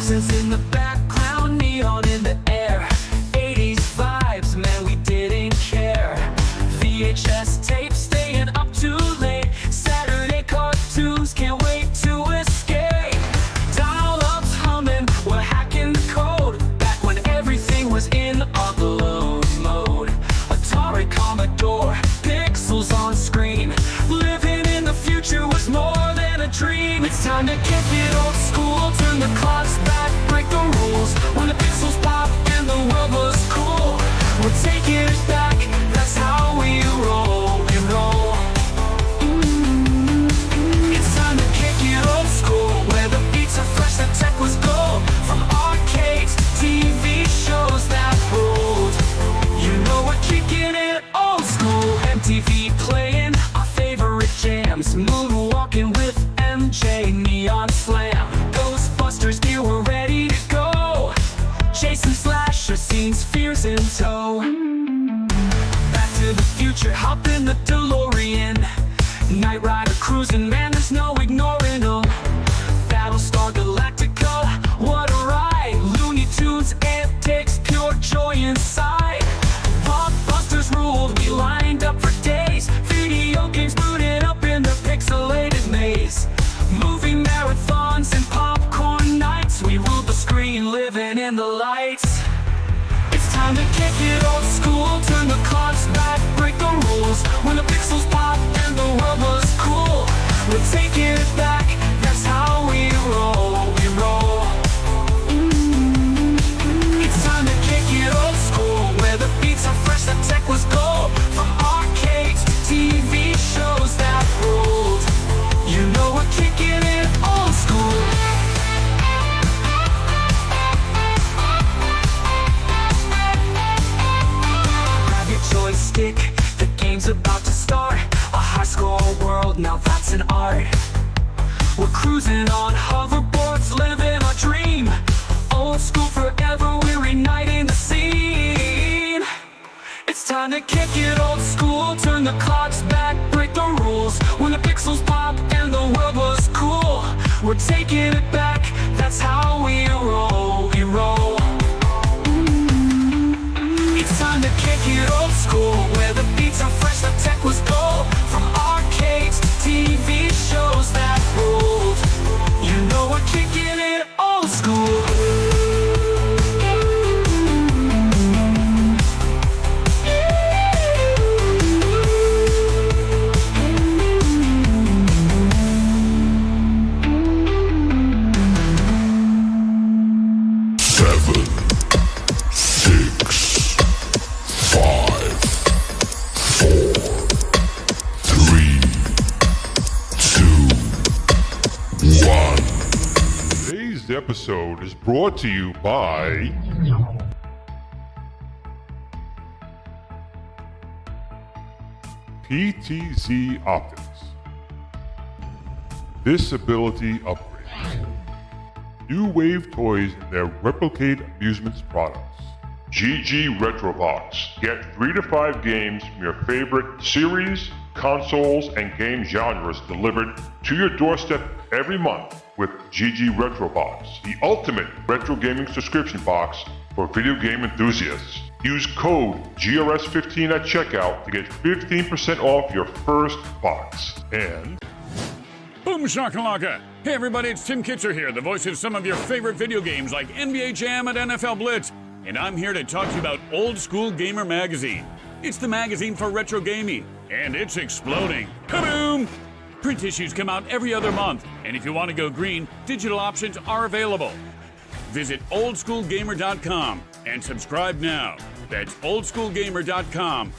Accents in the background, neon in the air. 80s vibes, man, we didn't care. VHS tapes staying up too late. Saturday cartoons, can't wait to escape. Dial-ups humming, we're hacking the code. Back when everything was in upload mode. Atari, Commodore, pixels on screen. Living in the future was more than a dream. It's time to kick it old school, turn the clocks back, break the rules. When the pixels pop and the world was cool, we're taking it back, that's how we roll, we roll. It's time to kick it old school, where the beats are fresh, the tech was gold. From arcades to TV shows that ruled, you know we're kicking it old school. MTV playing our favorite jams, moonwalking with MJ, neon slam. Ghostbusters gear, we're ready to go. Chasing slasher scenes, fears in tow. Back to the future, hop in the DeLorean. Knight Rider cruising, man, there's no ignoring them. Battlestar Galactica, what a ride. Looney Tunes, antics, pure joy inside. Blockbusters ruled, we lined up for days. Video games booted up in the pixelated maze. Movie marathons and popcorn nights, we ruled the screen, living in the lights. It's time to kick it old school, turn the clocks back, break the rules. When the pixels pop and the world was cool, we're taking it back, that's how we roll, we roll. It's time to kick it old school, where the beats are fresh, the tech was gold. From arcades to TV shows that ruled, you know we're kicking it old school. Grab your joystick, the game's about to start. A high-score world, now that's an art. We're cruising on hoverboards, living our dream. Old school forever, we're igniting the scene. It's time to kick it old school, turn the clocks back, break the rules. When the pixels pop and the world was cool, we're taking it back, that's how we roll, we roll. It's time to kick it old school, where the beats are fresh, the tech was gold. From arcades to TV shows that ruled, you know we're kicking it old school. Today's episode is brought to you by PTZ Optics. Disability upgrade. New Wave Toys and their Replicate Amusements products. GG Retrobox. Get 3 to 5 games from your favorite series, consoles, and game genres delivered to your doorstep every month with GG Retrobox, the ultimate retro gaming subscription box for video game enthusiasts. Use code GRS15 at checkout to get 15% off your first box. And Boom shakalaka! Hey everybody, it's Tim Kitzer here, the voice of some of your favorite video games like NBA Jam and NFL Blitz. And I'm here to talk to you about Old School Gamer Magazine. It's the magazine for retro gaming, and it's exploding. Kaboom! Print issues come out every other month, and if you want to go green, digital options are available. Visit oldschoolgamer.com and subscribe now. That's oldschoolgamer.com.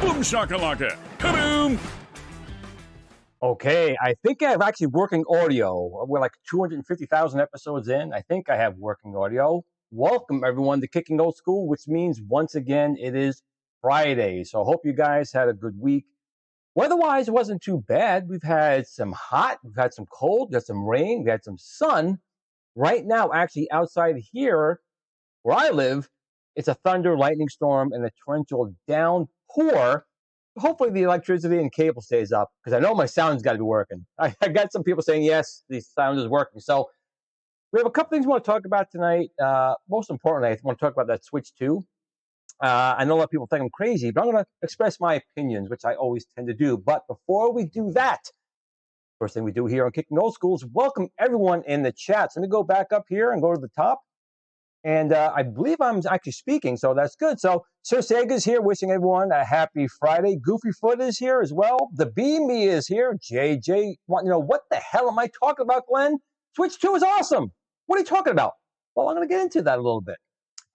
Boom shakalaka! Kaboom! Okay, I think I have actually working audio. We're like 250,000 episodes in. I think I have working audio. Welcome, everyone, to Kicking Old School, which means, once again, it is Friday. So I hope you guys had a good week. Weather-wise, it wasn't too bad. We've had some hot, we've had some cold, we've had some rain, we had some sun. Right now, actually, outside here, where I live, it's a thunder, lightning storm, and a torrential downpour. Hopefully the electricity and cable stays up, because I know my sound's got to be working. I got some people saying, yes, the sound is working. So We have a couple things we want to talk about tonight. Most importantly, I want to talk about that Switch 2. I know a lot of people think I'm crazy, but I'm going to express my opinions, which I always tend to do. But before we do that, first thing we do here on Kicking Old School is welcome everyone in the chat. So let me go back up here and go to the top. And I believe I'm actually speaking, so that's good. So Sir Sega's here, wishing everyone a happy Friday. Goofyfoot is here as well. The B-Me is here. JJ, want to know, what the hell am I talking about, Glenn? Switch 2 is awesome. What are you talking about? Well, I'm going to get into that a little bit.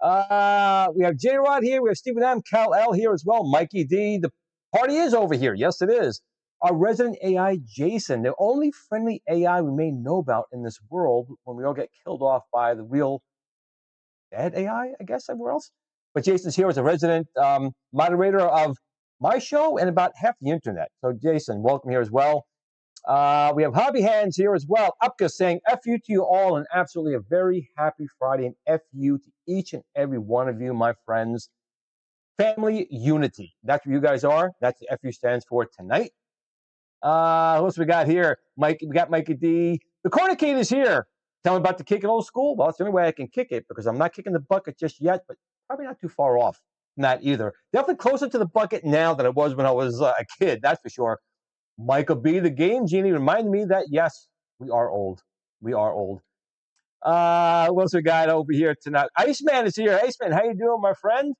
We have J-Rod here. We have Stephen M. Cal L here as well. Mikey D. The party is over here. Yes, it is. Our resident AI, Jason, the only friendly AI we may know about in this world when we all get killed off by the real dead AI, I guess, everywhere else. But Jason's here as a resident moderator of my show and about half the internet. So, Jason, welcome here as well. We have Hobby Hands here as well. Upka saying FU to you all, and absolutely a very happy Friday, and FU to each and every one of you, my friends. Family unity. That's what you guys are. That's what FU stands for tonight. Who else we got here? Mike, we got Mikey D. The Cornicade is here. Tell me about the Kicking Old School. Well, it's the only way I can kick it because I'm not kicking the bucket just yet, but probably not too far off from that either. Definitely closer to the bucket now than I was when I was a kid, that's for sure. Michael B., the Game Genie, reminded me that, yes, we are old. We are old. Who else we got over here tonight? Iceman is here. Iceman, how you doing, my friend?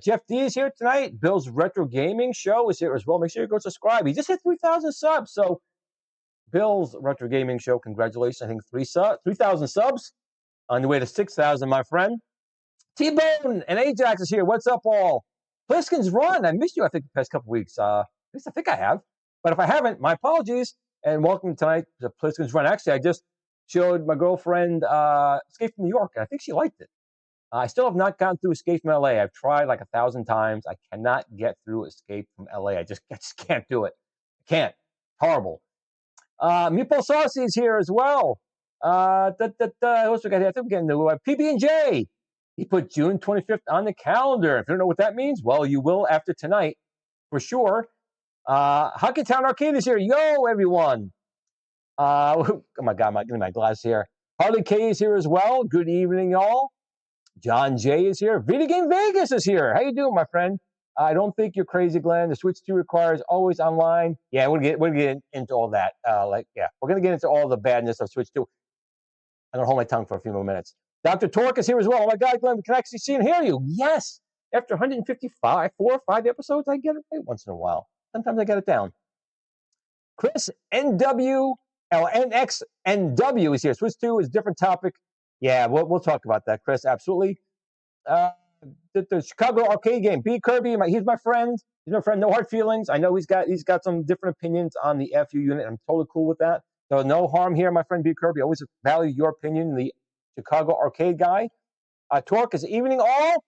Jeff D is here tonight. Bill's Retro Gaming Show is here as well. Make sure you go subscribe. He just hit 3,000 subs, so Bill's Retro Gaming Show, congratulations. I think 3,000 subs on the way to 6,000, my friend. T-Bone and Ajax is here. What's up, all? Pliskin's Run. I missed you, I think, the past couple weeks. At least I think I have. But if I haven't, my apologies. And welcome tonight to Pliskin's Run. Actually, I just showed my girlfriend Escape from New York, and I think she liked it. I still have not gotten through Escape from LA. I've tried like 1,000 times. I cannot get through Escape from LA. I just can't do it. I can't. Horrible. Meatball Saucy is here as well. Who else we got here? I think we're getting to PB&J. He put June 25th on the calendar. If you don't know what that means, well, you will after tonight, for sure. Hockentown Arcade is here. Yo, everyone. Oh my God, give me my glass here. Harley K is here as well. Good evening, y'all. John J is here. Video Game Vegas is here. How you doing, my friend? I don't think you're crazy, Glenn. The Switch 2 requires always online. Yeah, we're gonna get into all that. We're gonna get into all the badness of Switch 2. I'm gonna hold my tongue for a few more minutes. Dr. Torque is here as well. Oh my God, Glenn, we can actually see and hear you. Yes. After 155, 4 or 5 episodes, I get it right once in a while. Sometimes I get it down. Chris NXNW is here. Switch 2 is a different topic. Yeah, we'll talk about that, Chris. Absolutely. The Chicago arcade game. B. Kirby, he's my friend. He's my friend. No hard feelings. I know he's got some different opinions on the FU unit. I'm totally cool with that. So no harm here, my friend B. Kirby. Always value your opinion. The Chicago arcade guy. Torque is evening all.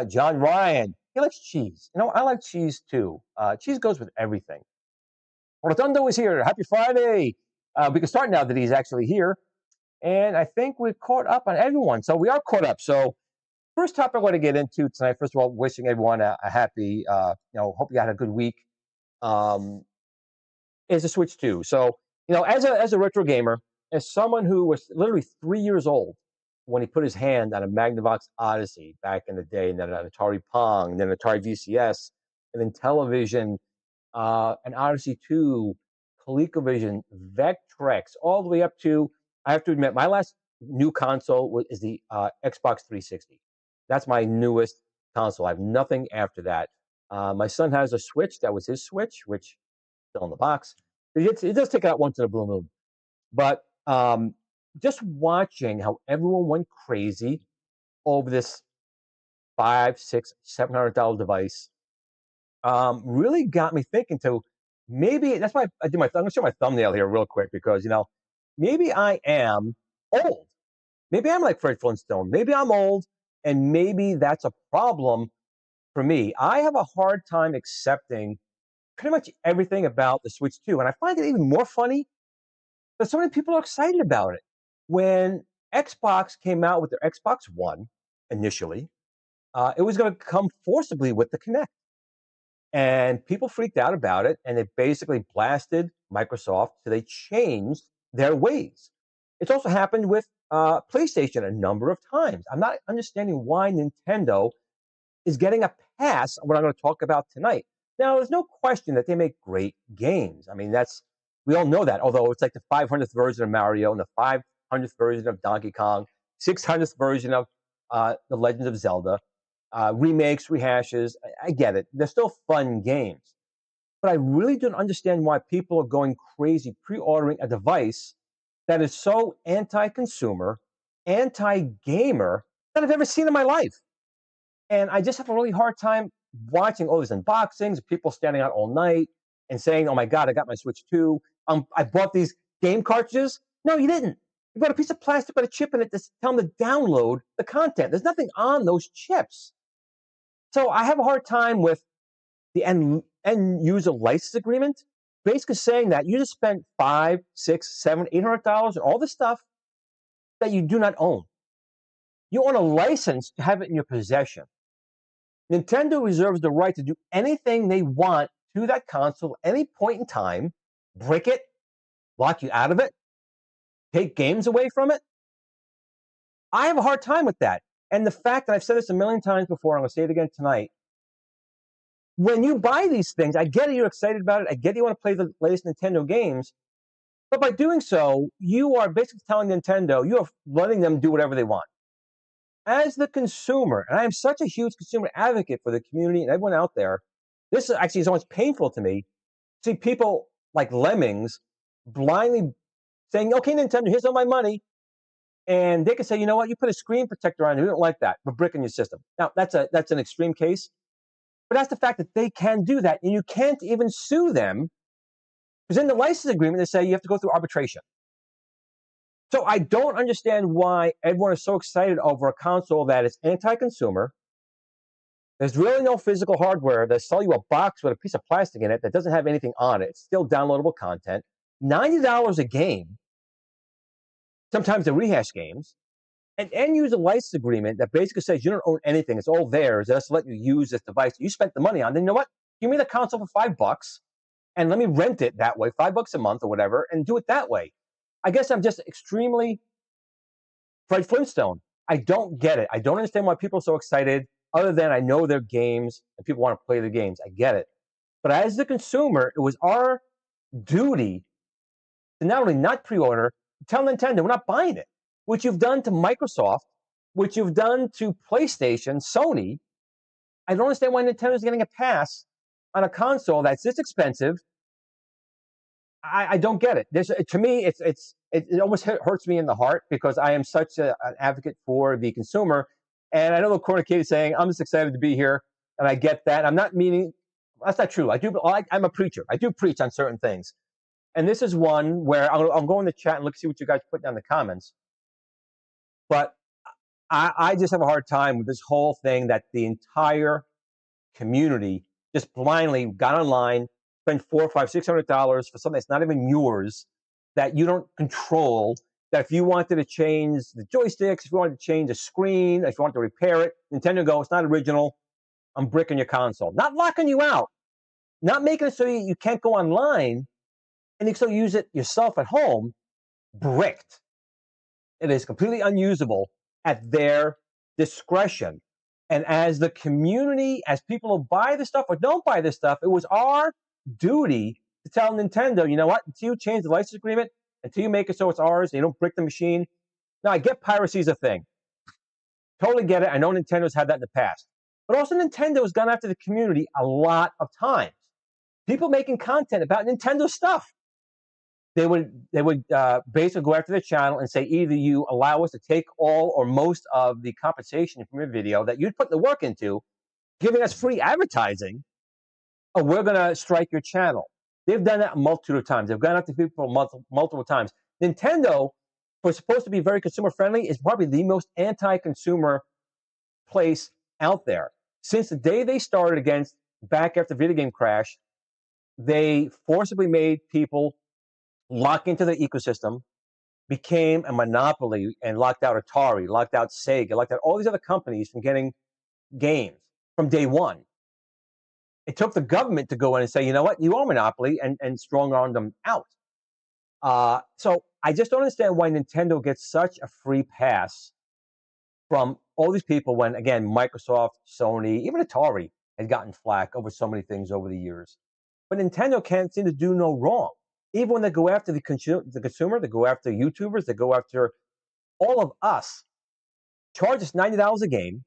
John Ryan. He likes cheese. You know, I like cheese too. Cheese goes with everything. Rotundo is here. Happy Friday. We can start now that he's actually here. And I think we've caught up on everyone. So we are caught up. So first topic I want to get into tonight, first of all, wishing everyone a happy, hope you had a good week, is the Switch 2. So, as a retro gamer, as someone who was literally 3 years old when he put his hand on a Magnavox Odyssey back in the day, and then an Atari Pong, and then an Atari VCS, and then television, an Odyssey 2, ColecoVision, Vectrex, all the way up to, I have to admit, my last new console is the Xbox 360. That's my newest console. I have nothing after that. My son has a Switch. That was his Switch, which is still in the box. It does take it out once in a blue moon. But just watching how everyone went crazy over this $500, $600, $700 device really got me thinking to maybe, that's why I'm going to show my thumbnail here real quick because, maybe I am old. Maybe I'm like Fred Flintstone. Maybe I'm old, and maybe that's a problem for me. I have a hard time accepting pretty much everything about the Switch 2, and I find it even more funny that so many people are excited about it. When Xbox came out with their Xbox One initially, it was going to come forcibly with the Kinect. And people freaked out about it, and it basically blasted Microsoft, so they changed their ways. It's also happened with PlayStation a number of times. I'm not understanding why Nintendo is getting a pass on what I'm going to talk about tonight. Now, there's no question that they make great games. I mean, we all know that, although it's like the 500th version of Mario and the 500th version of Donkey Kong, 600th version of The Legend of Zelda, remakes, rehashes. I get it. They're still fun games. But I really don't understand why people are going crazy pre-ordering a device that is so anti-consumer, anti-gamer that I've ever seen in my life. And I just have a really hard time watching all these unboxings, people standing out all night and saying, oh my God, I got my Switch 2. I bought these game cartridges. No, you didn't. You bought a piece of plastic with a chip in it to tell them to download the content. There's nothing on those chips. So I have a hard time with the end user license agreement, basically saying that you just spent $500, $600, $700, $800 on all this stuff that you do not own. You own a license to have it in your possession. Nintendo reserves the right to do anything they want to that console at any point in time, brick it, lock you out of it, take games away from it. I have a hard time with that. And the fact that I've said this a million times before, I'm going to say it again tonight. When you buy these things, I get it, you're excited about it. I get it, you want to play the latest Nintendo games. But by doing so, you are basically telling Nintendo, you are letting them do whatever they want. As the consumer, and I am such a huge consumer advocate for the community and everyone out there, this actually is almost painful to me. See people like lemmings blindly saying, okay, Nintendo, here's all my money. And they can say, you know what, you put a screen protector on it, we don't like that, we're bricking your system. Now, that's an extreme case, but that's the fact that they can do that, and you can't even sue them, because in the license agreement, they say you have to go through arbitration. So I don't understand why everyone is so excited over a console that is anti-consumer. There's really no physical hardware. They sell you a box with a piece of plastic in it that doesn't have anything on it. It's still downloadable content. $90 a game. Sometimes the rehash games. An end-user license agreement that basically says you don't own anything. It's all theirs. Just let you use this device you spent the money on. Then you know what? Give me the console for $5 and let me rent it that way, $5 a month or whatever, and do it that way. I guess I'm just extremely Fred Flintstone. I don't get it. I don't understand why people are so excited, other than I know their games and people want to play the games. I get it. But as the consumer, it was our duty to not only not pre-order, tell Nintendo we're not buying it, which you've done to Microsoft, which you've done to PlayStation, Sony. I don't understand why Nintendo's getting a pass on a console that's this expensive. I don't get it. To me, it almost hurts me in the heart, because I am such an advocate for the consumer. And I know the corner kid is saying, I'm just excited to be here, and I get that. I'm not meaning, that's not true. I'm a preacher. I do preach on certain things. And this is one where I'll go in the chat and look, see what you guys put down in the comments. But I just have a hard time with this whole thing that the entire community just blindly got online, spend $400, $500, $600 for something that's not even yours, that you don't control. That if you wanted to change the joysticks, if you wanted to change the screen, if you wanted to repair it, Nintendo go, it's not original, I'm bricking your console. Not locking you out, not making it so you can't go online and you can still use it yourself at home, bricked. It is completely unusable at their discretion. And as the community, as people who buy this stuff or don't buy this stuff, it was our duty to tell Nintendo, you know what, until you change the license agreement, until you make it so it's ours, and you don't brick the machine. Now, I get piracy is a thing. Totally get it. I know Nintendo's had that in the past. But also Nintendo has gone after the community a lot of times. People making content about Nintendo stuff. They would basically go after the channel and say, either you allow us to take all or most of the compensation from your video that you'd put the work into, giving us free advertising, or we're going to strike your channel. They've done that a multitude of times. They've gone after people multiple times. Nintendo, who's supposed to be very consumer-friendly, is probably the most anti-consumer place out there. Since the day they started back after the video game crash, they forcibly made people lock into the ecosystem, became a monopoly, and locked out Atari, locked out Sega, locked out all these other companies from getting games from day one. It took the government to go in and say, you know what, you are a monopoly, and strong-armed them out. So I just don't understand why Nintendo gets such a free pass from all these people when, again, Microsoft, Sony, even Atari had gotten flack over so many things over the years. But Nintendo can't seem to do no wrong. Even when they go after the consumer, they go after YouTubers, they go after all of us, charge us $90 a game.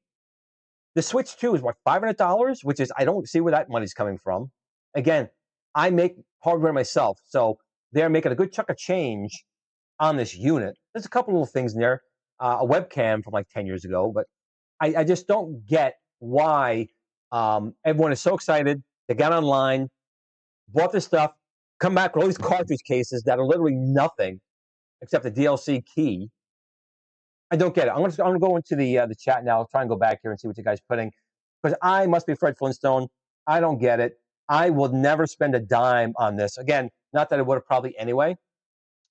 The Switch 2 is what, $500, which is, I don't see where that money's coming from. Again, I make hardware myself, so they're making a good chunk of change on this unit. There's a couple little things in there, a webcam from like 10 years ago, but I just don't get why everyone is so excited. They got online, bought this stuff, come back with all these cartridge cases that are literally nothing except the DLC key. I don't get it. I'm gonna go into the chat now. I'll try and go back here and see what you guys are putting, because I must be Fred Flintstone. I don't get it. I will never spend a dime on this. Again, not that I would have probably anyway,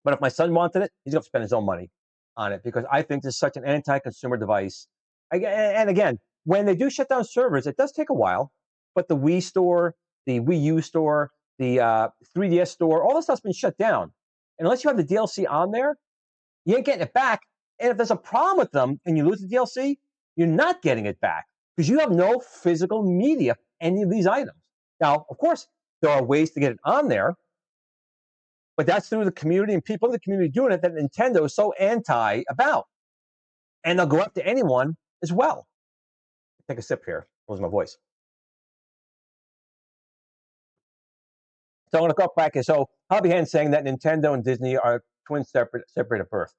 but if my son wanted it, he's going to spend his own money on it, because I think this is such an anti-consumer device. And again, when they do shut down servers, it does take a while, but the Wii store, the Wii U store, the 3DS store, all this stuff's been shut down. And unless you have the DLC on there, you ain't getting it back. And if there's a problem with them and you lose the DLC, you're not getting it back because you have no physical media for any of these items. Now, of course, there are ways to get it on there, but that's through the community and people in the community doing it that Nintendo is so anti about. And they'll go up to anyone as well. Take a sip here. Lose my voice. So I'm going to go back here. So Hobby Hand saying that Nintendo and Disney are twin separate at birth.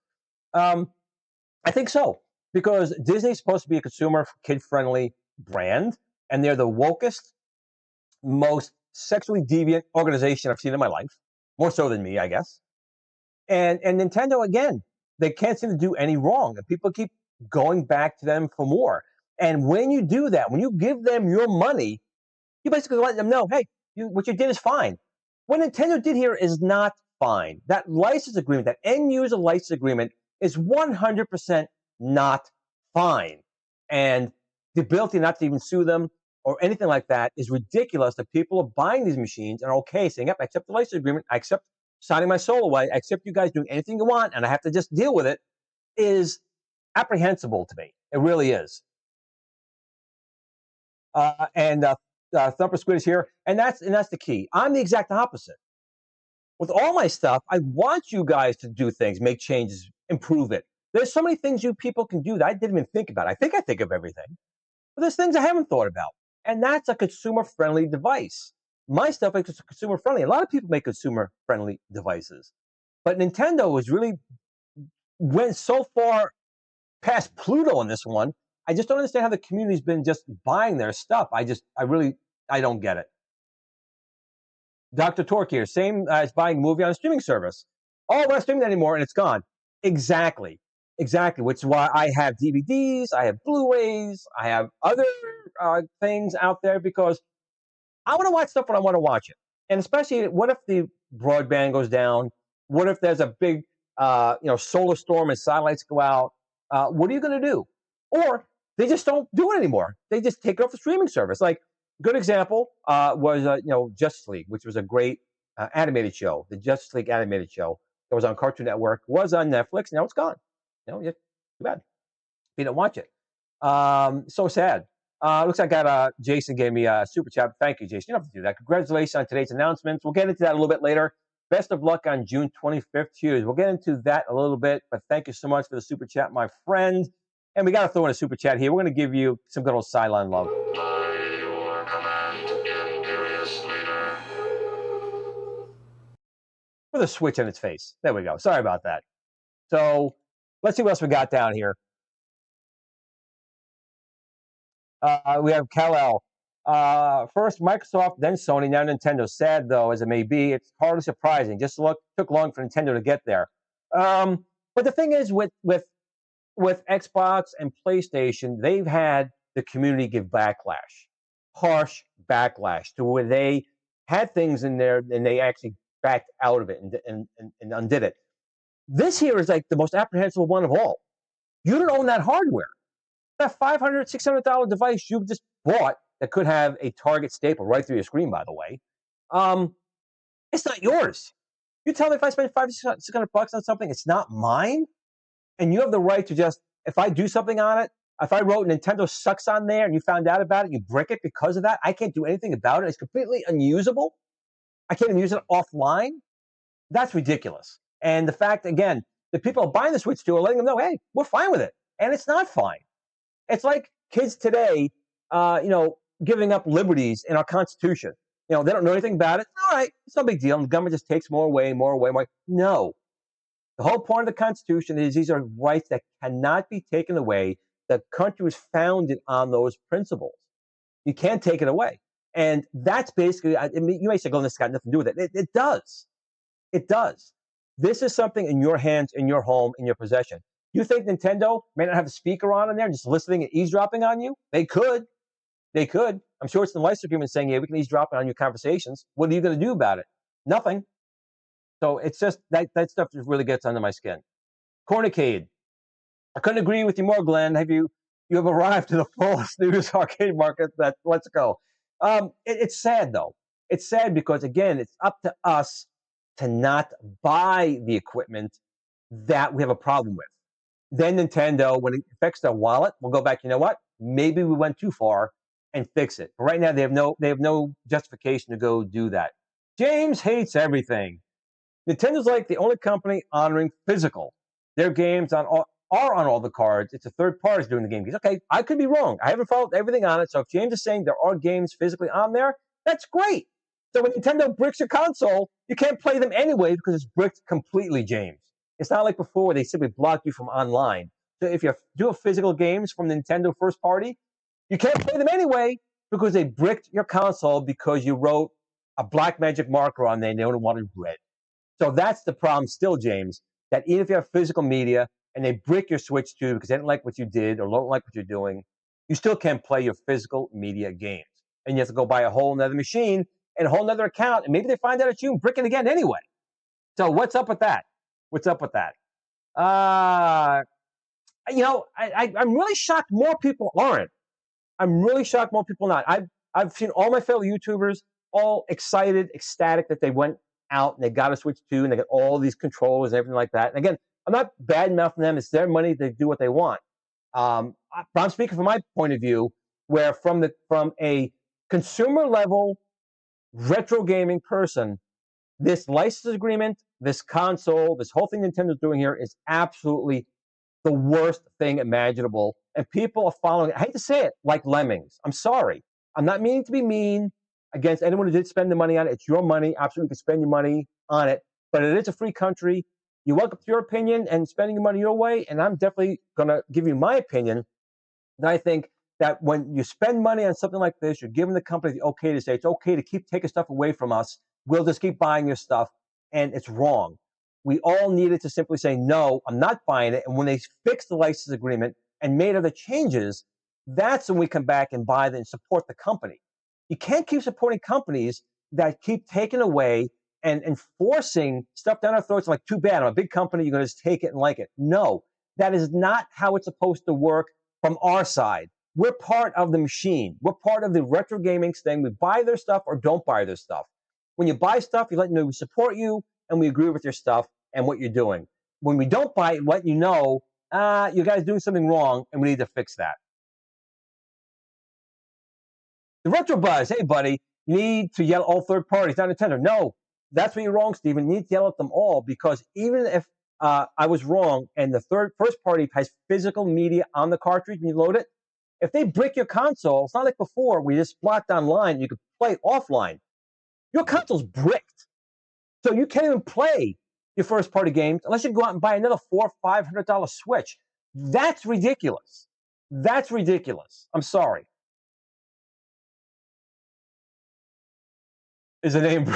I think so, because Disney's supposed to be a consumer, kid-friendly brand, and they're the wokest, most sexually deviant organization I've seen in my life, more so than me, I guess. And Nintendo, again, they can't seem to do any wrong, and people keep going back to them for more. And when you do that, when you give them your money, you basically let them know, hey, what you did is fine. What Nintendo did here is not fine. That license agreement, that end-user license agreement, is 100% not fine. And the ability not to even sue them or anything like that is ridiculous, that people are buying these machines and are okay saying, yep, I accept the license agreement, I accept signing my soul away, I accept you guys doing anything you want, and I have to just deal with it, is apprehensible to me. It really is. Thumper Squid is here, and that's the key. I'm the exact opposite. With all my stuff, I want you guys to do things, make changes, improve it. There's so many things you people can do that I didn't even think about. I think of everything, but there's things I haven't thought about. And that's a consumer-friendly device. My stuff is consumer-friendly. A lot of people make consumer-friendly devices. But Nintendo went so far past Pluto on this one. I just don't understand how the community's been just buying their stuff. I don't get it. Dr. Torque here, same as buying a movie on a streaming service. Oh, we're not streaming that anymore, and it's gone. Exactly, which is why I have DVDs, I have Blu-rays, I have other things out there, because I want to watch stuff when I want to watch it. And especially, what if the broadband goes down? What if there's a big solar storm and satellites go out? What are you going to do? Or they just don't do it anymore. They just take it off the streaming service. Like, good example was Justice League, which was a great animated show. The Justice League animated show that was on Cartoon Network was on Netflix. Now it's gone. Too bad. You didn't watch it. So sad. Looks like Jason gave me a super chat. Thank you, Jason. You don't have to do that. Congratulations on today's announcements. We'll get into that a little bit later. Best of luck on June 25th. Cheers. We'll get into that a little bit, but thank you so much for the super chat, my friend. And we got to throw in a super chat here. We're going to give you some good old Cylon love. By your command, imperious leader. With a switch in its face. There we go. Sorry about that. So let's see what else we got down here. We have Kal-El. First Microsoft, then Sony, now Nintendo. Sad, though, as it may be, it's hardly surprising. Just took long for Nintendo to get there. But the thing is, with Xbox and PlayStation, they've had the community give backlash, harsh backlash, to where they had things in there and they actually backed out of it and undid it. This here is like the most apprehensible one of all. You don't own that hardware. That $500, $600 device you just bought that could have a Target staple right through your screen, by the way, it's not yours. You tell me if I spend $500-600 on something, it's not mine, and you have the right to just, if I do something on it, if I wrote Nintendo sucks on there and you found out about it, you brick it because of that, I can't do anything about it. It's completely unusable. I can't even use it offline. That's ridiculous. And the fact, again, the people buying the Switch 2 are letting them know, hey, we're fine with it. And it's not fine. It's like kids today, giving up liberties in our Constitution. They don't know anything about it. All right, it's no big deal. And the government just takes more away, more away, more. No. The whole point of the Constitution is these are rights that cannot be taken away. The country was founded on those principles. You can't take it away. And that's basically, you may say, "Oh, this got nothing to do with it." It does. It does. This is something in your hands, in your home, in your possession. You think Nintendo may not have a speaker on in there just listening and eavesdropping on you? They could. They could. I'm sure it's the license agreement saying, yeah, we can eavesdrop on your conversations. What are you going to do about it? Nothing. So it's just that stuff just really gets under my skin. Cornicade. I couldn't agree with you more, Glenn. You have arrived to the full snooze arcade market. Let's go. It's sad, though. It's sad because, again, it's up to us to not buy the equipment that we have a problem with. Then Nintendo, when it affects their wallet, will go back, you know what? Maybe we went too far and fix it. But right now, they have no justification to go do that. James hates everything. Nintendo's like the only company honoring physical. Their games are on all the cards. It's a third party doing the game. Okay, I could be wrong. I haven't followed everything on it. So if James is saying there are games physically on there, that's great. So when Nintendo bricks your console, you can't play them anyway because it's bricked completely, James. It's not like before where they simply block you from online. So if you do physical games from Nintendo first party, you can't play them anyway because they bricked your console because you wrote a black magic marker on there and they only wanted red. So that's the problem still, James, that even if you have physical media and they brick your Switch 2 because they didn't like what you did or don't like what you're doing, you still can't play your physical media games. And you have to go buy a whole nother machine and a whole nother account, and maybe they find out it's you and brick it again anyway. So what's up with that? What's up with that? I'm really shocked more people aren't. I'm really shocked more people not. I've seen all my fellow YouTubers all excited, ecstatic that they went out and they got a Switch 2 and they got all these controllers and everything like that. And again, I'm not bad-mouthing them. It's their money. They do what they want. But I'm speaking from my point of view, where from a consumer level retro gaming person, this license agreement, this console, this whole thing Nintendo's doing here is absolutely the worst thing imaginable. And people are following it. I hate to say it, like lemmings. I'm sorry. I'm not meaning to be mean against anyone who did spend the money on it. It's your money. Absolutely, you can spend your money on it. But it is a free country. You welcome your opinion and spending your money your way. And I'm definitely going to give you my opinion. And I think that when you spend money on something like this, you're giving the company the okay to say it's okay to keep taking stuff away from us. We'll just keep buying your stuff. And it's wrong. We all needed to simply say, no, I'm not buying it. And when they fixed the license agreement and made other changes, that's when we come back and buy it and support the company. You can't keep supporting companies that keep taking away and forcing stuff down our throats like, too bad, I'm a big company, you're going to just take it and like it. No, that is not how it's supposed to work from our side. We're part of the machine. We're part of the retro gaming thing. We buy their stuff or don't buy their stuff. When you buy stuff, you let them know we support you and we agree with your stuff and what you're doing. When we don't buy it, let you know, you guys doing something wrong and we need to fix that. The Retro Buzz, hey buddy, you need to yell at all third parties, not Nintendo. No, that's where you're wrong, Steven. You need to yell at them all because even if I was wrong and the first party has physical media on the cartridge and you load it, if they brick your console, it's not like before we just blocked online, you could play offline. Your console's bricked. So you can't even play your first party games unless you go out and buy another $400 or $500 Switch. That's ridiculous. That's ridiculous. I'm sorry. Is the name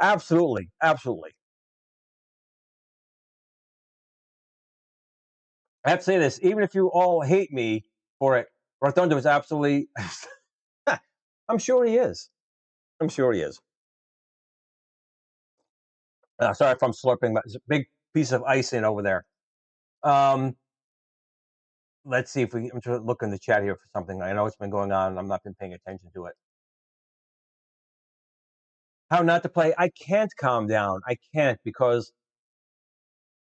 absolutely, absolutely. I have to say this, even if you all hate me for it, Rotundo is absolutely I'm sure he is. I'm sure he is. Sorry if I'm slurping, but there's a big piece of ice in over there. Let's see if I'm trying to look in the chat here for something. I know it's been going on and I've not been paying attention to it. how not to play. I can't calm down. I can't, because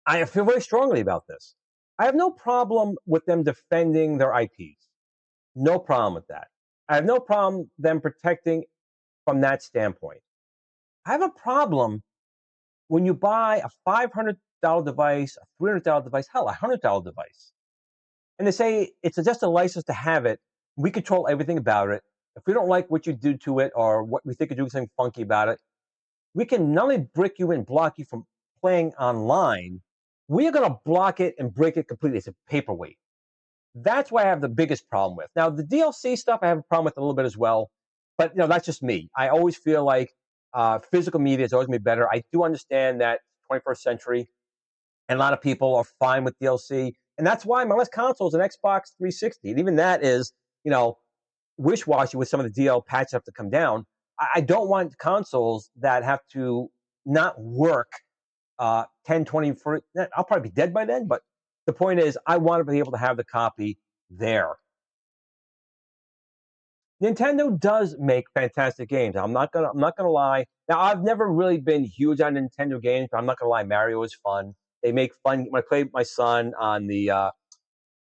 I feel very strongly about this. I have no problem with them defending their IPs. No problem with that. I have no problem them protecting from that standpoint. I have a problem when you buy a $500 device, a $300 device, hell, a $100 device, and they say it's just a license to have it. We control everything about it. If we don't like what you do to it or what we think you're doing something funky about it, we can not only brick you and block you from playing online, we are going to block it and break it completely. It's a paperweight. That's what I have the biggest problem with. Now, the DLC stuff I have a problem with a little bit as well, but that's just me. I always feel like physical media has always been better. I do understand that 21st century, and a lot of people are fine with DLC, and that's why my last console is an Xbox 360, and even that is, wish-washy with some of the DL patches have to come down. I don't want consoles that have to not work 10, 20, I'll probably be dead by then, but the point is I want to be able to have the copy there. Nintendo does make fantastic games. I'm not gonna lie. Now, I've never really been huge on Nintendo games, but I'm not gonna lie, Mario is fun. They make fun. When I play with my son on the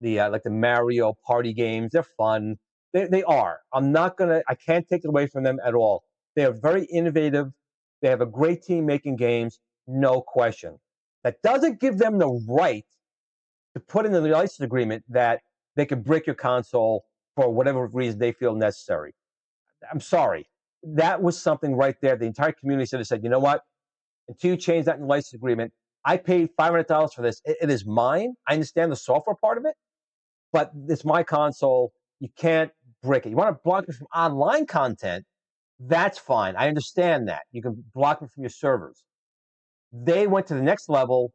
Mario Party games, they're fun. They are. I can't take it away from them at all. They are very innovative. They have a great team making games, no question. That doesn't give them the right to put in the license agreement that they can brick your console for whatever reason they feel necessary. I'm sorry. That was something right there. The entire community should have said, you know what? Until you change that in the license agreement, I paid $500 for this. It is mine. I understand the software part of it, but it's my console. You can't brick it. You want to block it from online content? That's fine. I understand that. You can block it from your servers. They went to the next level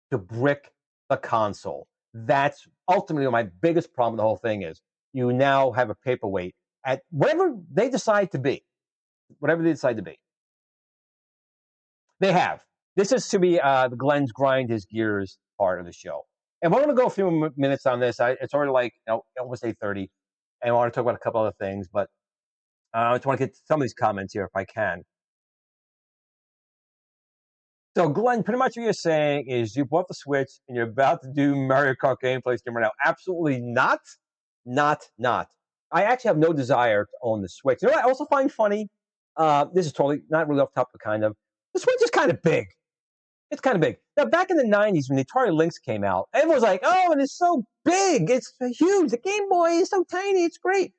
to brick the console. That's ultimately my biggest problem with the whole thing is you now have a paperweight at whatever they decide to be. Whatever they decide to be. They have. This is to be the Glenn's grind his gears part of the show. And we're going to go a few minutes on this. It's already like almost 8:30, and I want to talk about a couple other things, but I just want to get some of these comments here if I can. So, Glenn, pretty much what you're saying is you bought the Switch and you're about to do Mario Kart gameplay right now. Absolutely not. Not. I actually have no desire to own the Switch. You know what I also find funny? This is totally not really off topic, kind of. The Switch is kind of big. It's kind of big. Now, back in the 90s when the Atari Lynx came out, everyone was like, oh, it is so big. It's huge. The Game Boy is so tiny. It's great.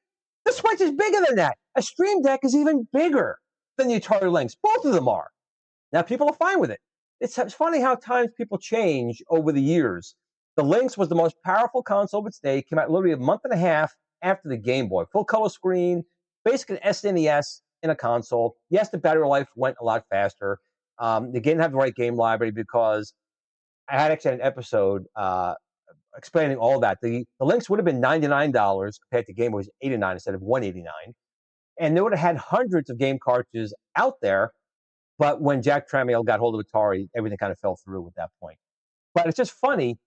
The Switch is bigger than that. A Stream Deck is even bigger than the Atari Lynx. Both of them are. Now, people are fine with it. It's funny how times people change over the years. The Lynx was the most powerful console of its day. Came out literally a month and a half after the Game Boy. Full color screen, basically an SNES in a console. Yes, the battery life went a lot faster. They didn't have the right game library because I had actually an episode explaining all that. The Lynx would have been $99 compared to Game Boy was $89 instead of $189. And they would have had hundreds of game cartridges out there. But when Jack Tramiel got hold of Atari, everything kind of fell through at that point. But it's just funny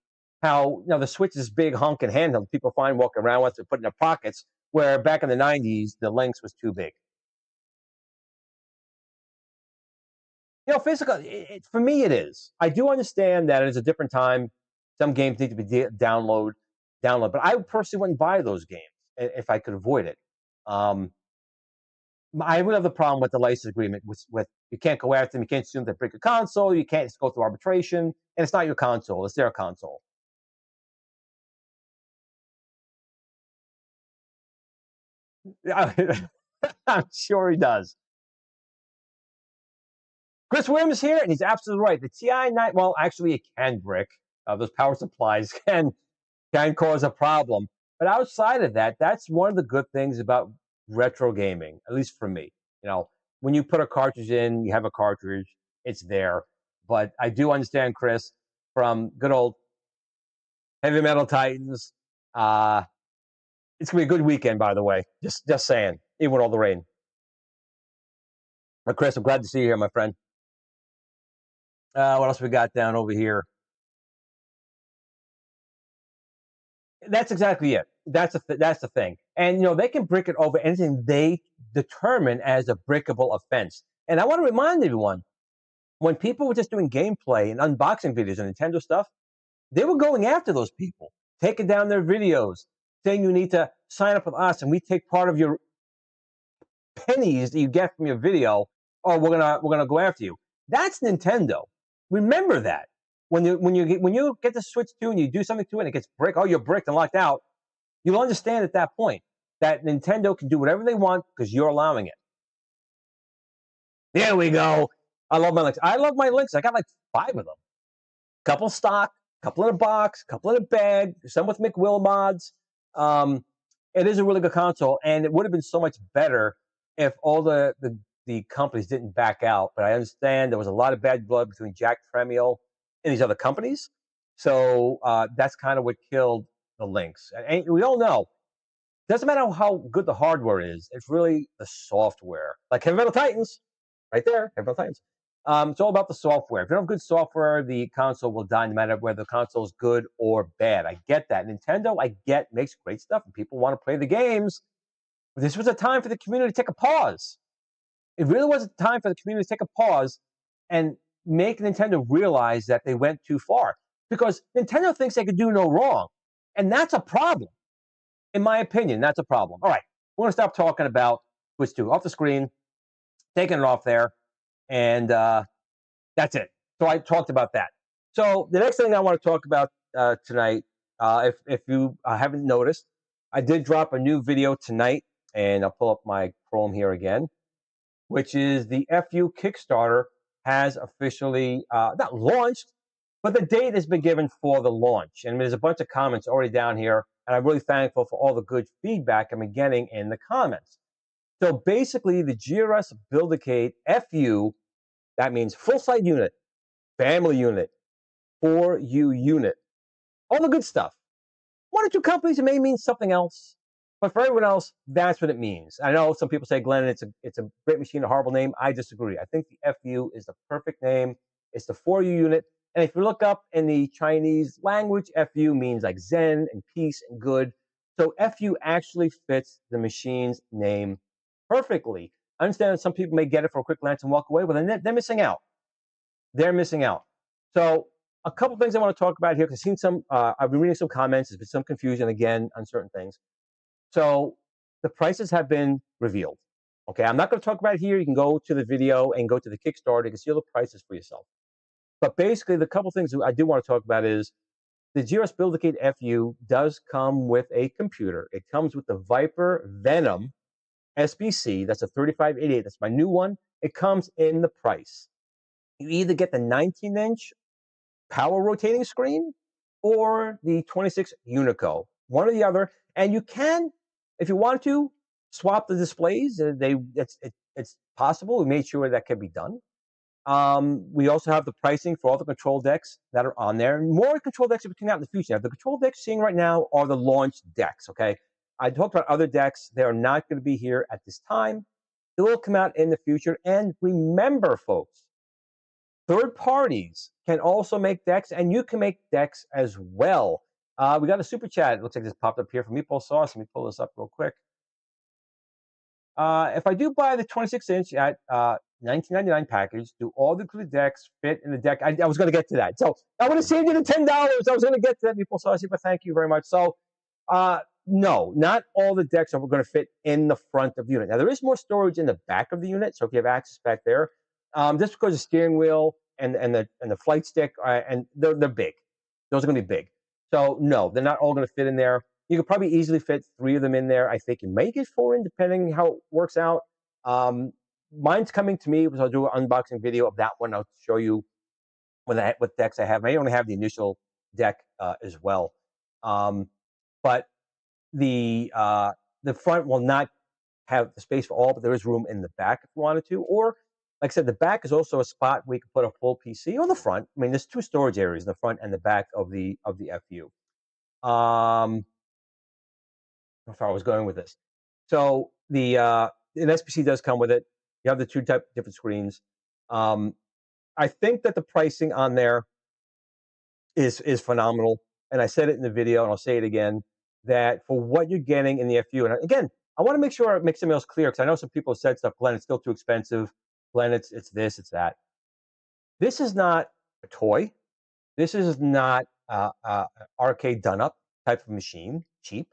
how the Switch is big honking handheld. People find walking around with it, put in their pockets, where back in the 90s, the Lynx was too big. Physical, for me, it is. I do understand that it's a different time. Some games need to be download, but I personally wouldn't buy those games if I could avoid it. I would have the problem with the license agreement with you can't go after them, you can't assume they break a console, you can't just go through arbitration, and it's not your console, it's their console. I'm sure he does. Chris Williams is here, and he's absolutely right. The TI-9, well, actually, it can brick. Those power supplies can cause a problem. But outside of that, that's one of the good things about retro gaming, at least for me. When you put a cartridge in, you have a cartridge, it's there. But I do understand, Chris, from good old Heavy Metal Titans. It's going to be a good weekend, by the way. Just saying, even with all the rain. But Chris, I'm glad to see you here, my friend. What else we got down over here? That's exactly it. That's the thing. And they can brick it over anything they determine as a brickable offense. And I want to remind everyone, when people were just doing gameplay and unboxing videos and Nintendo stuff, they were going after those people, taking down their videos, saying you need to sign up with us and we take part of your pennies that you get from your video. Oh, we're gonna go after you. That's Nintendo. Remember that. When you get the Switch 2 and you do something to it and it gets bricked, oh, you're bricked and locked out, you'll understand at that point that Nintendo can do whatever they want because you're allowing it. There we go. I love my links. I love my links. I got like 5 of them. Couple stock, couple in a box, couple in a bag, some with McWill mods. It is a really good console, and it would have been so much better if all the companies didn't back out. But I understand there was a lot of bad blood between Jack Tramiel and these other companies. So that's kind of what killed the links. And we all know, it doesn't matter how good the hardware is, it's really the software. Like Heavy Metal Titans, right there, Heavy Metal Titans. It's all about the software. If you don't have good software, the console will die no matter whether the console is good or bad. I get that. Nintendo, I get, makes great stuff and people want to play the games. But this was a time for the community to take a pause. It really was a time for the community to take a pause and make Nintendo realize that they went too far. Because Nintendo thinks they could do no wrong. And that's a problem. In my opinion, that's a problem. All right, we're going to stop talking about Switch 2. Off the screen, taking it off there. And that's it. So I talked about that. So the next thing I want to talk about tonight, if you haven't noticed, I did drop a new video tonight, and I'll pull up my Chrome here again, which is the FU Kickstarter has officially not launched, but the date has been given for the launch. And there's a bunch of comments already down here, and I'm really thankful for all the good feedback I've been getting in the comments. So basically, the GRS Build-A-Cade FU, that means full-site unit, family unit, 4U unit, all the good stuff. 1 or 2 companies, it may mean something else, but for everyone else, that's what it means. I know some people say, Glenn, it's a great machine, a horrible name. I disagree. I think the FU is the perfect name. It's the 4U unit. And if you look up in the Chinese language, FU means like Zen and peace and good. So FU actually fits the machine's name perfectly. I understand that some people may get it for a quick glance and walk away, but they're missing out. They're missing out. So a couple things I want to talk about here, because I've been reading some comments. There's been some confusion again on certain things. So the prices have been revealed. Okay, I'm not going to talk about it here. You can go to the video and go to the Kickstarter. You can see all the prices for yourself. But basically, the couple things I do want to talk about is the GRS Build-A-Cade FU does come with a computer. It comes with the Viper Venom SBC. That's a 3588. That's my new one. It comes in the price. You either get the 19-inch power rotating screen or the 26 Unico, one or the other. And you can, if you want to, swap the displays. It's possible. We made sure that can be done. We also have the pricing for all the control decks that are on there. And more control decks are coming out in the future. Now, the control decks you're seeing right now are the launch decks, okay? I talked about other decks. They are not going to be here at this time. They will come out in the future. And remember, folks, third parties can also make decks, and you can make decks as well. We got a super chat. It looks like this popped up here from Meatball Sauce. Let me pull this up real quick. If I do buy the 26-inch at $19.99 package, do all the included decks fit in the deck? I was going to get to that. So I would have saved you the $10. I was going to get to that, Meatball Sauce, but thank you very much. So no, not all the decks are going to fit in the front of the unit. Now, there is more storage in the back of the unit, so if you have access back there, just because the steering wheel and the flight stick, and they're big. Those are going to be big. So no, they're not all going to fit in there. You could probably easily fit 3 of them in there. I think you may get 4 in, depending how it works out. Mine's coming to me, because I'll do an unboxing video of that one. I'll show you what decks I have. I only have the initial deck as well. But the front will not have the space for all, but there is room in the back if you wanted to. Or, like I said, the back is also a spot where you can put a full PC on the front. I mean, there's 2 storage areas in the front and the back of the FU. How far I was going with this. So an SBC does come with it. You have the 2 different screens. I think that the pricing on there is phenomenal. And I said it in the video, and I'll say it again, that for what you're getting in the FU, and again, I want to make sure I make something else clear, because I know some people have said stuff, Glenn, it's still too expensive. Glenn, it's this, it's that. This is not a toy. This is not arcade done up type of machine, cheap.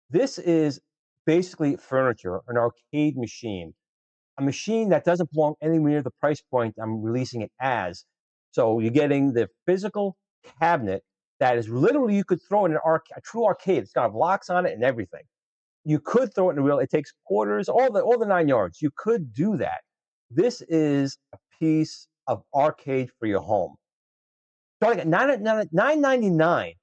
This is basically furniture, an arcade machine, a machine that doesn't belong anywhere near the price point I'm releasing it as. So you're getting the physical cabinet that is literally, you could throw in a true arcade. It's got locks on it and everything. You could throw it in a wheel. It takes quarters, all the 9 yards. You could do that. This is a piece of arcade for your home. Starting at $9.99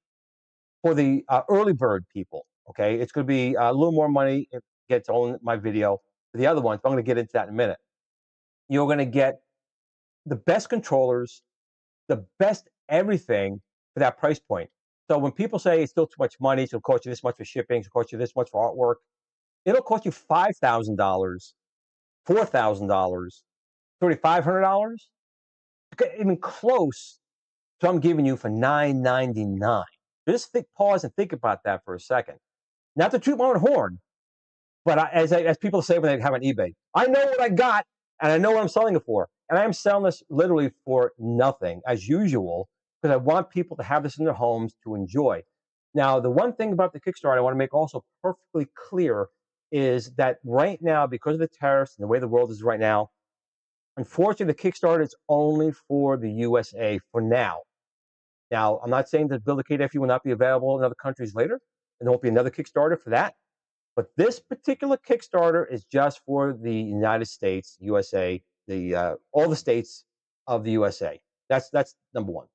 for the early bird people. Okay, it's going to be a little more money if it gets on my video. For the other ones, but I'm going to get into that in a minute. You're going to get the best controllers, the best everything for that price point. So when people say it's still too much money, it's going to cost you this much for shipping, it's going to cost you this much for artwork, it'll cost you $5,000, $4,000, $3,500, even close to I'm giving you for $9.99. Just pause and think about that for a second. Not to toot my own horn, but as people say when they have on eBay, I know what I got and I know what I'm selling it for. And I am selling this literally for nothing, as usual, because I want people to have this in their homes to enjoy. Now, the one thing about the Kickstarter I want to make also perfectly clear is that right now, because of the tariffs and the way the world is right now, unfortunately, the Kickstarter is only for the USA for now. Now, I'm not saying that Build-A-Cade FU will not be available in other countries later, and there won't be another Kickstarter for that. But this particular Kickstarter is just for the United States, USA, all the states of the USA. That's number one.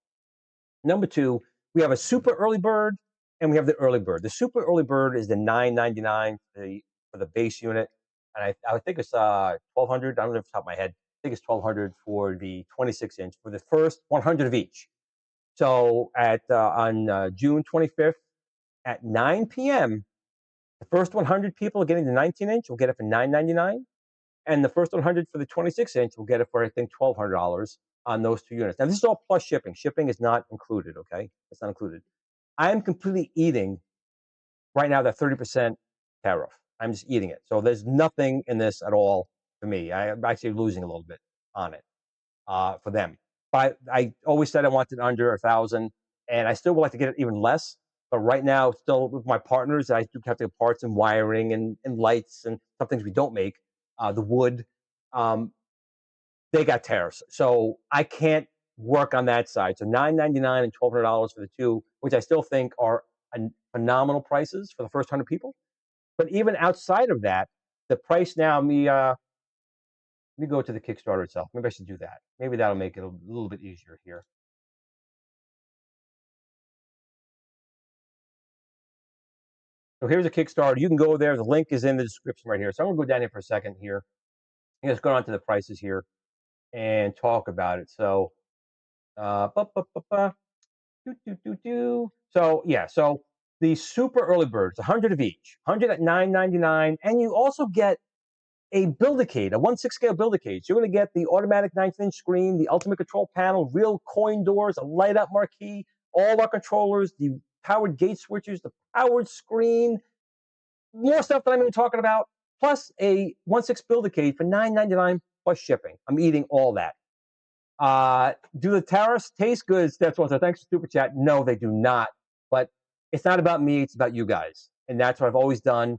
Number two, we have a super early bird, and we have the early bird. The super early bird is the $9.99 for the base unit, and I think it's $1,200. I don't know off the top of my head. I think it's $1,200 for the 26-inch for the first 100 of each. So on June 25th at 9 p.m., the first 100 people getting the 19-inch will get it for $9.99, and the first 100 for the 26-inch will get it for, I think, $1,200 on those two units. Now, this is all plus shipping. Shipping is not included, okay? It's not included. I am completely eating right now that 30% tariff. I'm just eating it. So there's nothing in this at all for me. I'm actually losing a little bit on it for them. But I always said I wanted under 1,000, and I still would like to get it even less. But right now, still with my partners, I do have to get parts and wiring and lights and some things we don't make, the wood. They got tariffs. So I can't work on that side. So $9.99 and $1,200 for the two, which I still think are phenomenal prices for the first 100 people. But even outside of that, the price now, let me go to the Kickstarter itself. Maybe I should do that. Maybe that'll make it a little bit easier here. So here's a Kickstarter. You can go there. The link is in the description right here. So I'm going to go down here for a second here. And just go on to the prices here and talk about it. So, So, yeah. So the super early birds, 100 of each, 100 at $9.99. And you also get a Build-A-Cade, a 1/6 scale Build-A-Cade. So you're going to get the automatic 19-inch screen, the ultimate control panel, real coin doors, a light-up marquee, all our controllers, the powered gate switches, the powered screen, more stuff that I'm even talking about, plus a 1/6 Build-A-Cade for $9.99 plus shipping. I'm eating all that. Do the tariffs taste good? That's one. So thanks for Super Chat. No, they do not. But it's not about me. It's about you guys. And that's what I've always done.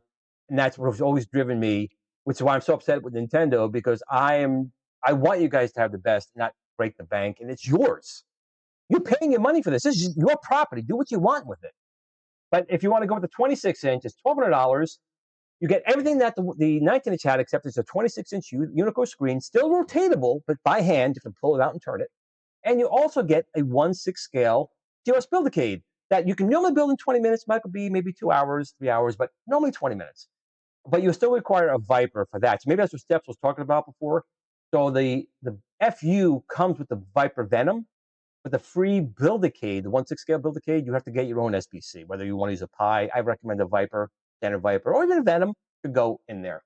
And that's what has always driven me, which is why I'm so upset with Nintendo, because I want you guys to have the best, not break the bank. And it's yours. You're paying your money for this. This is your property. Do what you want with it. But if you want to go with the 26-inch, it's $1,200. You get everything that the 19-inch had, except it's a 26-inch Unico screen, still rotatable, but by hand, you can pull it out and turn it. And you also get a 1/6 scale GRS Build-A-Cade that you can normally build in 20 minutes. Might be maybe 2 hours, 3 hours, but normally 20 minutes. But you still require a Viper for that. So maybe that's what Steps was talking about before. So the FU comes with the Viper Venom. With the free Build-A-Cade, the 1/6 scale Build-A-Cade, you have to get your own SBC, whether you want to use a Pi. I recommend a Viper, standard Viper, or even a Venom to go in there.